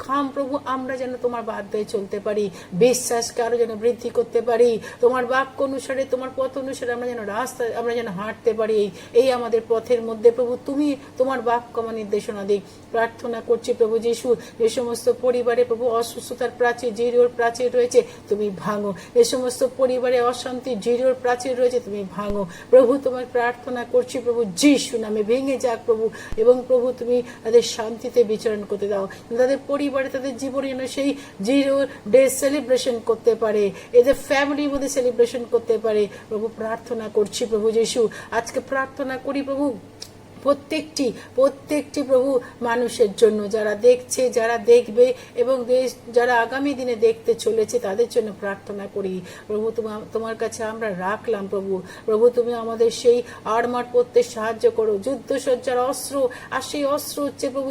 খাম প্রভু, আমরা যেন তোমার বাধ্য চলতে পারি, বিশ্বাসকে আরো যেন বৃদ্ধি করতে পারি, তোমার বাক্য অনুসারে, তোমার পথ অনুসারে আমরা যেন হাঁটতে পারি এই আমাদের পথের মধ্যে প্রভু। তুমি তোমার বাক্য আমার নির্দেশনা দিই। প্রার্থনা করছি প্রভু যিশু, যে সমস্ত পরিবারে প্রভু অসুস্থতার প্রাচীর, জিরিওর প্রাচীর রয়েছে তুমি ভাঙো। এ সমস্ত পরিবারে পরিবারে অশান্তি জিরোর প্রাচীর রয়েছে তুমি ভাঙো প্রভু। তোমার প্রার্থনা করছি প্রভু যিশু নামে, ভেঙে যাক প্রভু। এবং প্রভু তুমি তাদের শান্তিতে বিচরণ করতে দাও, তাদের পরিবারে তাদের জীবনে যেন সেই জিরো ডে সেলিব্রেশন করতে পারে, এদের ফ্যামিলির মধ্যে সেলিব্রেশন করতে পারে প্রভু। প্রার্থনা করছি প্রভু যিশু, আজকে প্রার্থনা করি প্রভু প্রত্যেকটি প্রভু মানুষের জন্য, যারা দেখছে, যারা দেখবে এবং যারা আগামী দিনে দেখতে চলেছে তাদের জন্য প্রার্থনা করি প্রভু। তোমার কাছে আমরা রাখলাম প্রভু। তুমি আমাদের সেই আর্মার পড়তে সাহায্য করো, যুদ্ধসজ্জার অস্ত্র, আর সেই অস্ত্র হচ্ছে প্রভু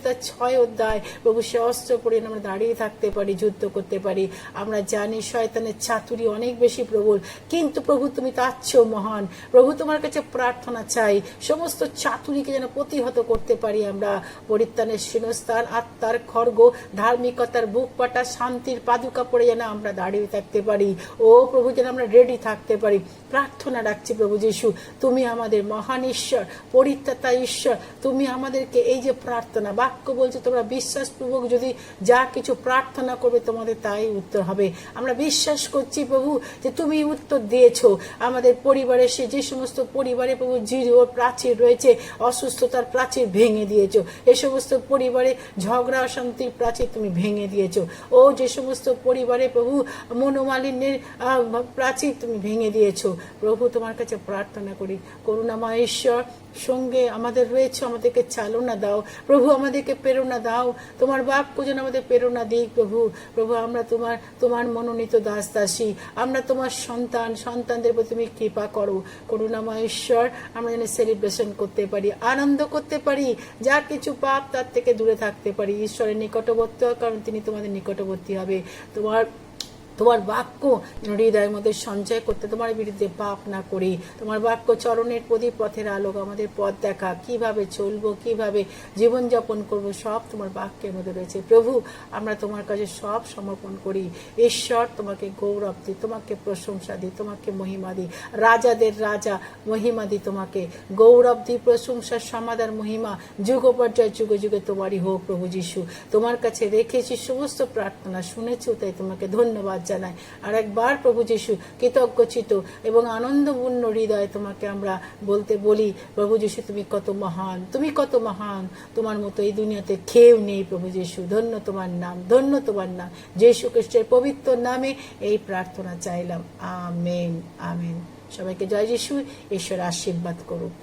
তার 6 অধ্যায় প্রভু। সে অস্ত্র পরে আমরা দাঁড়িয়ে থাকতে পারি, যুদ্ধ করতে পারি। আমরা জানি শয়তানের চাতুরি অনেক বেশি প্রবল, কিন্তু প্রভু তুমি তার চেয়েও মহান প্রভু। তোমার কাছে প্রার্থনা চাই সমস্ত চাতুরিকে যেন প্রতিহত করতে পারি আমরা। পরিত্রাণের শূন্যস্থান, আত্মার খড়গ, ধার্মিকতার বুক পাটা, শান্তির পাদুকা পড়ে যেন আমরা দাঁড়িয়ে থাকতে পারি। ও প্রভু, যেন আমরা রেডি থাকতে পারি। প্রার্থনা রাখছি প্রভু যিশু, তুমি আমাদের মহান ঈশ্বর, পরিত্রাতা ঈশ্বর। তুমি আমাদেরকে এই যে প্রার্থনা বাক্য বলছে, তোমরা বিশ্বাসপূর্বক যদি যা কিছু প্রার্থনা করবে তোমাদের তাই উত্তর হবে। আমরা বিশ্বাস করছি প্রভু যে তুমি উত্তর দিয়েছো আমাদের পরিবারের, যে সমস্ত পরিবারে প্রভু জিরোর প্রাচীর রয়েছে, অসুস্থতার প্রাচীর ভেঙে দিয়েছো। এ সমস্ত পরিবারে ঝগড়া অশান্তির প্রাচীর তুমি ভেঙে দিয়েছো। ও যে সমস্ত পরিবারে প্রভু মনোমালিন্যের প্রাচীর তুমি ভেঙে দিয়েছো প্রভু। তোমার কাছে প্রার্থনা করি, করুণাময় ঈশ্বর সঙ্গে আমাদের রয়েছে, আমাদেরকে চালনা দাও প্রভু, আমাদেরকে প্রেরণা দাও। তোমার বাক্য যেন আমাদের প্রেরণা দিক প্রভু। আমরা তোমার মনোনীত দাস দাসী, আমরা তোমার সন্তানদের প্রতি তুমি কৃপা করো করুণাময় ঈশ্বর। আমরা যেন সেলিব্রেশন করতে পারি, আনন্দ করতে পারি, যা কিছু পাপ তার থেকে দূরে থাকতে পারি। ঈশ্বরের নিকটবর্তী হয়, কারণ তিনি তোমাদের নিকটবর্তী হবে। তোমার বাক্য হৃদয়ের মধ্যে সঞ্চয় করতে, তোমার বিরুদ্ধে পাপ না করি। তোমার বাক্য চরণের প্রদীপ, পথের আলোক, আমাদের পথ দেখা, কিভাবে চলবো, কিভাবে জীবনযাপন করব, সব তোমার বাক্যের মধ্যে রয়েছে প্রভু। আমরা তোমার কাছে সব সমর্পণ করি ঈশ্বর। তোমাকে গৌরব দিই, তোমাকে প্রশংসা দিই, তোমাকে মহিমা দিই। রাজাদের রাজা মহিমা দিই, তোমাকে গৌরব দিই, প্রশংসা, সমাদার, মহিমা যুগ পর্যায়ে যুগে যুগে তোমারই হোক প্রভু যিশু। তোমার কাছে রেখেছি সমস্ত প্রার্থনা, শুনেছি, তাই তোমাকে ধন্যবাদ জানাই। আর একবার প্রভু যিশু কৃতজ্ঞচিত এবং আনন্দপূর্ণ হৃদয় তোমাকে আমরা বলি প্রভু যিশু, তুমি কত মহান, তুমি কত মহান। তোমার মতো এই দুনিয়াতে কেউ নেই প্রভু যিশু। ধন্য তোমার নাম, ধন্য তোমার নাম। যিশু খ্রিস্টের পবিত্র নামে এই প্রার্থনা চাইলাম, আমেন আমেন। সবাইকে জয় যিশু, ঈশ্বর আশীর্বাদ করুক।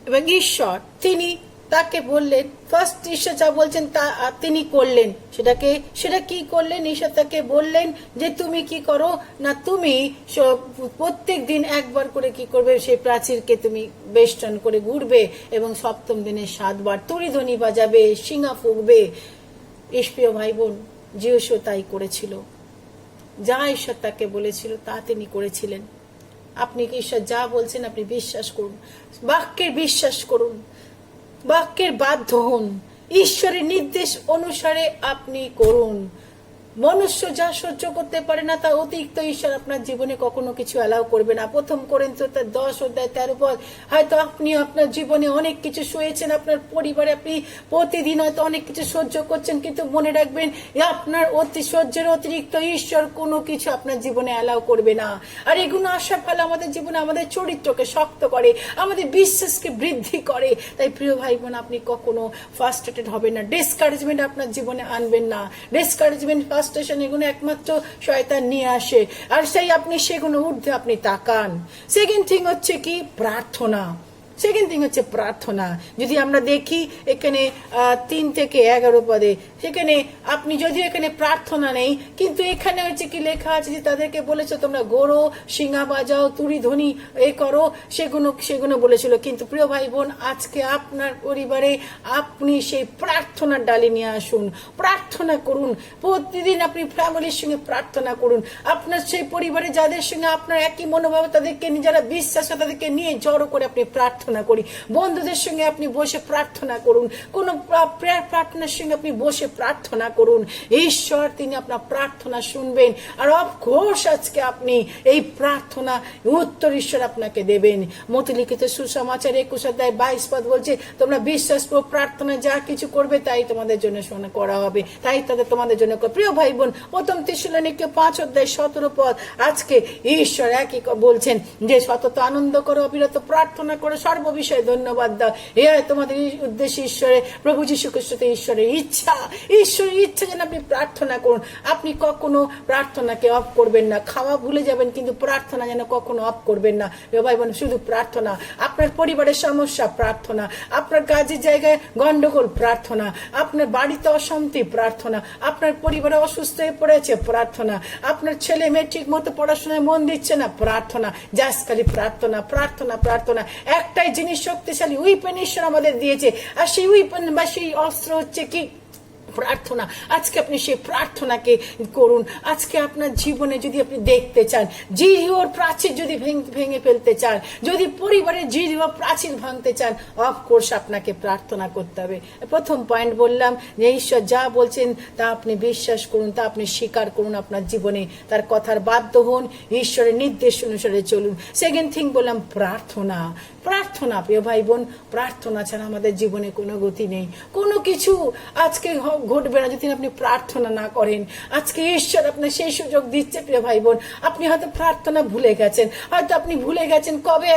এবং ঈশ্বর তিনি তাকে বললেন, ফার্স্ট ঈশ্বর যা বলছেন তা তিনি করলেন। সেটা কি করলেন? ঈশ্বর তাকে বললেন যে তুমি কি করো না, তুমি প্রত্যেক দিন একবার করে কি করবে, সেই প্রাচীরকে তুমি বেষ্টন করে ঘুরবে এবং সপ্তম দিনে 7 বার তুরিধ্বনি বাজাবে, শিঙা ফুঁকবে। প্রিয় ভাই বোন, যিশু তাই করেছিল। যা ঈশ্বর তাকে বলেছিল তা তিনি করেছিলেন। আপনি ঈশ্বর যা বলছেন আপনি বিশ্বাস করুন, বাক্যের বিশ্বাস করুন, বাক্যের বাধ্য হন, ঈশ্বরের নির্দেশ অনুসারে আপনি করুন। মনুষ্য যা সহ্য করতে পারে না তা অতিরিক্ত ঈশ্বর আপনার জীবনে কখনো কিছু অ্যালাউ করবে না। 1 কোরিন্থীয় 10 অধ্যায় 13 পদ। হয়তো আপনি আপনার জীবনে অনেক কিছু সয়েছেন, আপনার পরিবারে আপনি প্রতিদিন হয়তো অনেক কিছু সহ্য করছেন, কিন্তু মনে রাখবেন আপনার সহ্যের অতিরিক্ত ঈশ্বর কোনো কিছু আপনার জীবনে অ্যালাউ করবে না। আর এগুলো আসার ফলে আমাদের জীবনে আমাদের চরিত্রকে শক্ত করে, আমাদের বিশ্বাসকে বৃদ্ধি করে। তাই প্রিয় ভাই বোন, আপনি কখনো ফ্রাস্ট্রেটেড হবেন না, ডিসকারেজমেন্ট আপনার জীবনে আনবেন না। ডিসকারেজমেন্ট, ফ্রাস্ট্রেশন এগুলো একমাত্র শয়তান নিয়ে আসে, আর আপনি সেগুলো ঊর্ধ্বে আপনি তাকান। সেকেন্ড থিং হচ্ছে কি? প্রার্থনা। সেকেন্ড থিং হচ্ছে প্রার্থনা। যদি আমরা দেখি এখানে 3 থেকে 11 পদে, সেখানে আপনি যদিও এখানে প্রার্থনা নেই, কিন্তু এখানে হচ্ছে কি লেখা আছে যে তাদেরকে বলেছো তোমরা গড়ো, শিঙা বাজাও, তুরি ধ্বনি করো, সেগুলো বলেছিল। কিন্তু প্রিয় ভাই বোন, আজকে আপনার পরিবারে আপনি সেই প্রার্থনার ডালি নিয়ে আসুন, প্রার্থনা করুন। প্রতিদিন আপনি ফ্যামিলির সঙ্গে প্রার্থনা করুন। আপনার সেই পরিবারে যাদের সঙ্গে আপনার একই মনোভাব, তাদেরকে যারা বিশ্বাস, তাদেরকে নিয়ে জড়ো করে আপনি প্রার্থনা প্রার্থনা করি। বন্ধুদের সঙ্গে আপনি বসে প্রার্থনা করুন, কোনো প্রেয়ার পার্টনার সঙ্গে আপনি বসে প্রার্থনা করুন। ঈশ্বর তিনি আপনার প্রার্থনা শুনবেন, আর অফকোর্স আজকে আপনি এই প্রার্থনা উত্তর ঈশ্বর আপনাকে দেবেন। মতিলিখিত সুসমাচার 21:22 বলছে, তোমরা বিশ্বাস করো, প্রার্থনা যা কিছু করবে তাই তোমাদের জন্য শোনা করা হবে, তাই তাদের তোমাদের জন্য। প্রিয় ভাই বোন, প্রথম তেসলোনিকে 5:17 আজকে ঈশ্বর একই বলছেন যে সতত আনন্দ করো, অবিরত প্রার্থনা করো, সর্ববিষয়ে ধন্যবাদ দাও। এ তোমাদের উদ্দেশ্যে ঈশ্বরের প্রভু যীশু খ্রিস্টতে ঈশ্বরের ইচ্ছা যেন আপনি প্রার্থনা করুন। আপনি কখনো প্রার্থনাকে অফ করবেন না। খাওয়া ভুলে যাবেন কিন্তু প্রার্থনা যেন কখনো অফ করবেন না। ভাই বোন, শুধু প্রার্থনা। আপনার পরিবারের সমস্যা, প্রার্থনা। আপনার কাজের জায়গায় গন্ডগোল, প্রার্থনা। আপনার বাড়িতে অশান্তি, প্রার্থনা। আপনার পরিবারে অসুস্থ হয়ে পড়েছে, প্রার্থনা। আপনার ছেলে মেয়ে ঠিক মতো পড়াশোনায় মন দিচ্ছে না, প্রার্থনা। জাস্ট খালি প্রার্থনা, প্রার্থনা, প্রার্থনা। একটাই জিনিস শক্তিশালী উইপেন ঈশ্বর আমাদের দিয়েছে, আর সেই উইপেন বা সেই অস্ত্র হচ্ছে কি? প্রার্থনা। আজকে আপনি সেই প্রার্থনাকে করুন। আজকে আপনার জীবনে যদি আপনি দেখতে চান, জিরিওর প্রাচীর যদি ভেঙে ফেলতে চান, যদি পরিবারের জিরিও প্রাচীর ভাঙতে চান, অফকোর্স আপনাকে প্রার্থনা করতে হবে। প্রথম পয়েন্ট বললাম যে ঈশ্বর যা বলছেন তা আপনি বিশ্বাস করুন, তা আপনি স্বীকার করুন আপনার জীবনে, তার কথার বাধ্য হন, ঈশ্বরের নির্দেশ অনুসারে চলুন। সেকেন্ড থিং বললাম প্রার্থনা। প্রার্থনা, প্রিয় ভাই বোন, প্রার্থনা ছাড়া আমাদের জীবনে কোনো গতি নেই, কোনো কিছু আজকে ঘটবে না যদি আপনি প্রার্থনা না করেন। আজকে ঈশ্বর আপনার সেই সুযোগ দিচ্ছে প্রিয় ভাই বোন। আপনি হয়তো প্রার্থনা ভুলে গেছেন, হয়তো আপনি ভুলে গেছেন কবে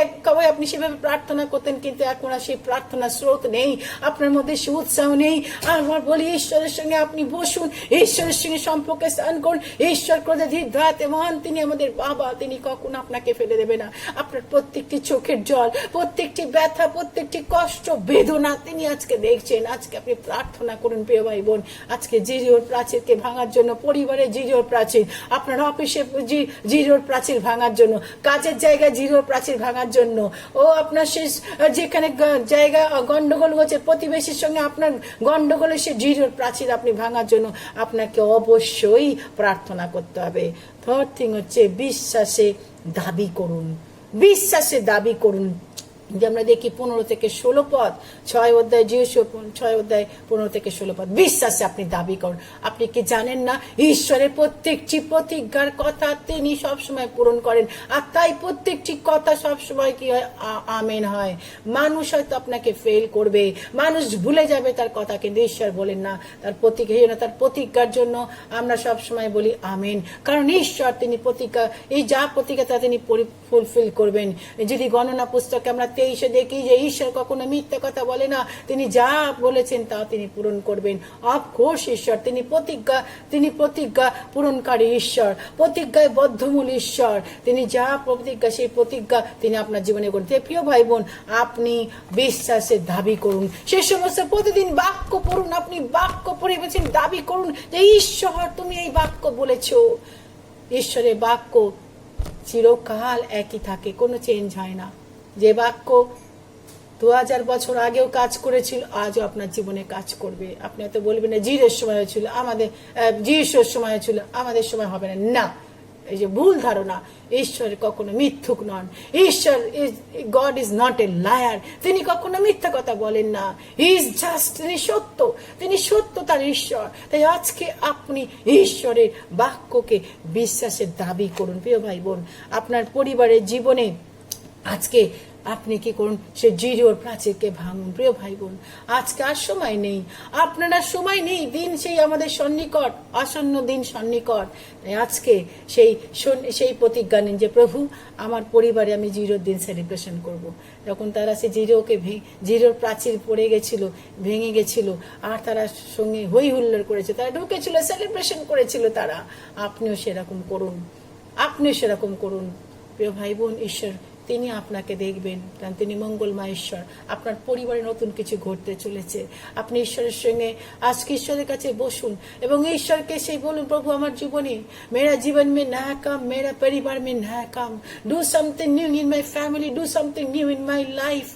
আপনি সেভাবে প্রার্থনা করতেন, কিন্তু এখন আর সেই প্রার্থনার স্রোত নেই, আপনার মধ্যে সে উৎসাহ নেই। আর আমার বলি, ঈশ্বরের সঙ্গে আপনি বসুন, ঈশ্বরের সঙ্গে সম্পর্কে স্থান করুন। ঈশ্বর ক্রোধে ধীর দয়াতে মহান, তিনি আমাদের বাবা, তিনি কখনো আপনাকে ফেলে দেবে না। আপনার প্রত্যেকটি চোখের জল, প্রত্যেকটি ব্যথা, প্রত্যেকটি কষ্ট, বেদনা তিনি আজকে দেখছেন। আজকে আপনি প্রার্থনা করুন প্রিয় ভাই বোন। আজকে জিরিওর প্রাচীরকে ভাঙার জন্য, পরিবারে জিরিওর প্রাচীর, আপনার অফিসে জিরিওর প্রাচীর ভাঙার জন্য, কাজের জায়গায় জিরিওর প্রাচীর ভাঙার জন্য, ও আপনার শেষ যেখানে জায়গা গন্ডগোল হচ্ছে প্রতিবেশীর সঙ্গে আপনার গন্ডগোলে সে জিরিওর প্রাচীর আপনি ভাঙার জন্য আপনাকে অবশ্যই প্রার্থনা করতে হবে। থার্ড থিং হচ্ছে বিশ্বাসে দাবি করুন। বিশ্বাসে দাবি করুন। যে আমরা দেখি 15-16 6:15 বিশ্বাসে আপনি দাবি করুন। আপনি কি জানেন না, ঈশ্বরের প্রত্যেকটি প্রতিজ্ঞার কথা তিনি সবসময় পূরণ করেন, আর তাই প্রত্যেকটি কথা সবসময় কি হয়? আমেন হয়। মানুষ হয়তো আপনাকে ফেল করবে, মানুষ ভুলে যাবে তার কথা, কিন্তু ঈশ্বর বলেন না, তার প্রতিজ্ঞার জন্য আমরা সবসময় বলি আমেন। কারণ ঈশ্বর তিনি প্রতিজ্ঞা, এই যা প্রতিজ্ঞা তা তিনি ফুলফিল করবেন। যদি গণনা পুস্তকে আমরা 23 দেখি যে ঈশ্বর কখনো মিথ্যা কথা বলে না, তিনি যা বলেছেন তা তিনি পূরণ করবেন। অফকোর্স ঈশ্বর তিনি প্রতিজ্ঞা পূরণকারী ঈশ্বর, প্রতিজ্ঞায় বদ্ধমূল ঈশ্বর। তিনি যা প্রতিজ্ঞা, সেই প্রতিজ্ঞা তিনি আপনার জীবনে করুন। প্রিয় ভাই বোন, আপনি বিশ্বাসের দাবি করুন। সে সমস্ত প্রতিদিন বাক্য পড়ুন, আপনি বাক্য পড়ে বলছেন, দাবি করুন যে ঈশ্বর তুমি এই বাক্য বলেছ। ঈশ্বরের বাক্য চিরকাল একই থাকে, কোনো চেঞ্জ হয় না। যে বাক্য 2000 বছর আগেও কাজ করেছিল, আজও আপনার জীবনে কাজ করবে। আপনি হয়তো বলবেন না জিরের সময় হয়েছিল, আমাদের যিশুর সময় হয়েছিল, আমাদের সময় হবে না। না, এই যে ভুল ধারণা। ঈশ্বর কখনো মিথ্যুক নন। ঈশ্বর god is not a liar. তিনি কখনো মিথ্যা কথা বলেন না। হি ইজ জাস্ট, তিনি সত্যতার ঈশ্বর। তাই আজকে আপনি ঈশ্বরের বাক্যকে বিশ্বাসের দাবি করুন। প্রিয় ভাই বোন, আপনার পরিবারের জীবনে আজকে আপনি কি করুন? সে জিরিওর প্রাচীরকে ভাঙুন। প্রিয় ভাই বোন, আজকে আর সময় নেই, আপনারা সময় নেই, দিন সেই আমাদের সন্নিকট, আসন্ন দিন সন্নিকট। তাই আজকে সেই প্রতিজ্ঞা নিন যে প্রভু, আমার পরিবারে আমি জিরোর দিন সেলিব্রেশন করব। যখন তারা সে জিরোর প্রাচীর পড়ে গেছিল, ভেঙে গেছিল, আর তারা সঙ্গে হই হুল্লোড় করেছে, তারা ঢুকেছিল, সেলিব্রেশন করেছিল তারা। আপনিও সেরকম করুন। প্রিয় ভাই বোন, ঈশ্বর তিনি আপনাকে দেখবেন, কারণ তিনি মঙ্গলময় ঈশ্বর। আপনার পরিবারে নতুন কিছু ঘটতে চলেছে। আপনি ঈশ্বরের সঙ্গে আজকে ঈশ্বরের কাছে বসুন এবং ঈশ্বরকে সেই বলুন, প্রভু আমার জীবনে, মেরা জীবন মে নয়া কাম, মেরা পরিবার মে নয়া কাম, do something new in my family, do something new in my life,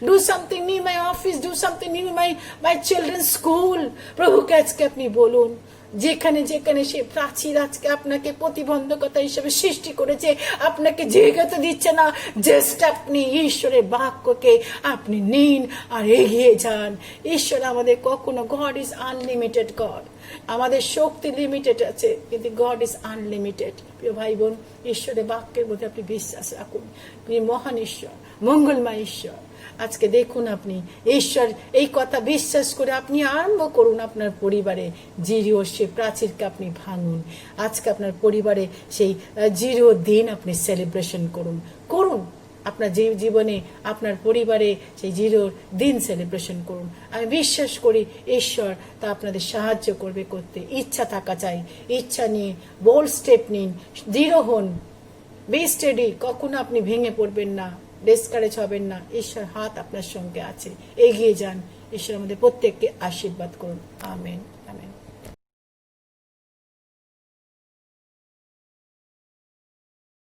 do something new in my office, do something new in my children's school। প্রভুকে আজকে আপনি বলুন যেখানে যেখানে সে প্রাচীর আজকে আপনাকে প্রতিবন্ধকতা হিসেবে সৃষ্টি করেছে, আপনাকে জায়গাতে দিচ্ছে না, জাস্ট আপনি ঈশ্বরের বাক্যকে আপনি নিন আর এগিয়ে যান। ঈশ্বর আমাদের কখনো, গড ইজ আনলিমিটেড গড, আমাদের শক্তি লিমিটেড আছে, কিন্তু গড ইজ আনলিমিটেড। প্রিয় ভাই বোন, ঈশ্বরের বাক্যের মধ্যে আপনি বিশ্বাস রাখুন। তিনি মহান ঈশ্বর, মঙ্গলময় ঈশ্বর। আজকে দেখুন, আপনি ঈশ্বর এই কথা বিশ্বাস করে আপনি আরম্ভ করুন আপনার পরিবারে জিরো সে প্রাচীরকে আপনি ভাঙুন। আজকে আপনার পরিবারে সেই জিরো দিন আপনি সেলিব্রেশন করুন আপনার জীবনে, আপনার পরিবারে সেই জিরোর দিন সেলিব্রেশন করুন। আমি বিশ্বাস করি ঈশ্বর তা আপনাদের সাহায্য করবে করতে। ইচ্ছা থাকা চাই, ইচ্ছা নিয়ে বোল্ড স্টেপ নিন, দৃঢ় হন, বি স্টেডি, কখনো আপনি ভেঙে পড়বেন না, ডিসকারেজ হবেন না। ঈশ্বর হাত আপনার সঙ্গে আছে, এগিয়ে যান। ঈশ্বর আমাদের প্রত্যেককে আশীর্বাদ করুন। আমেন।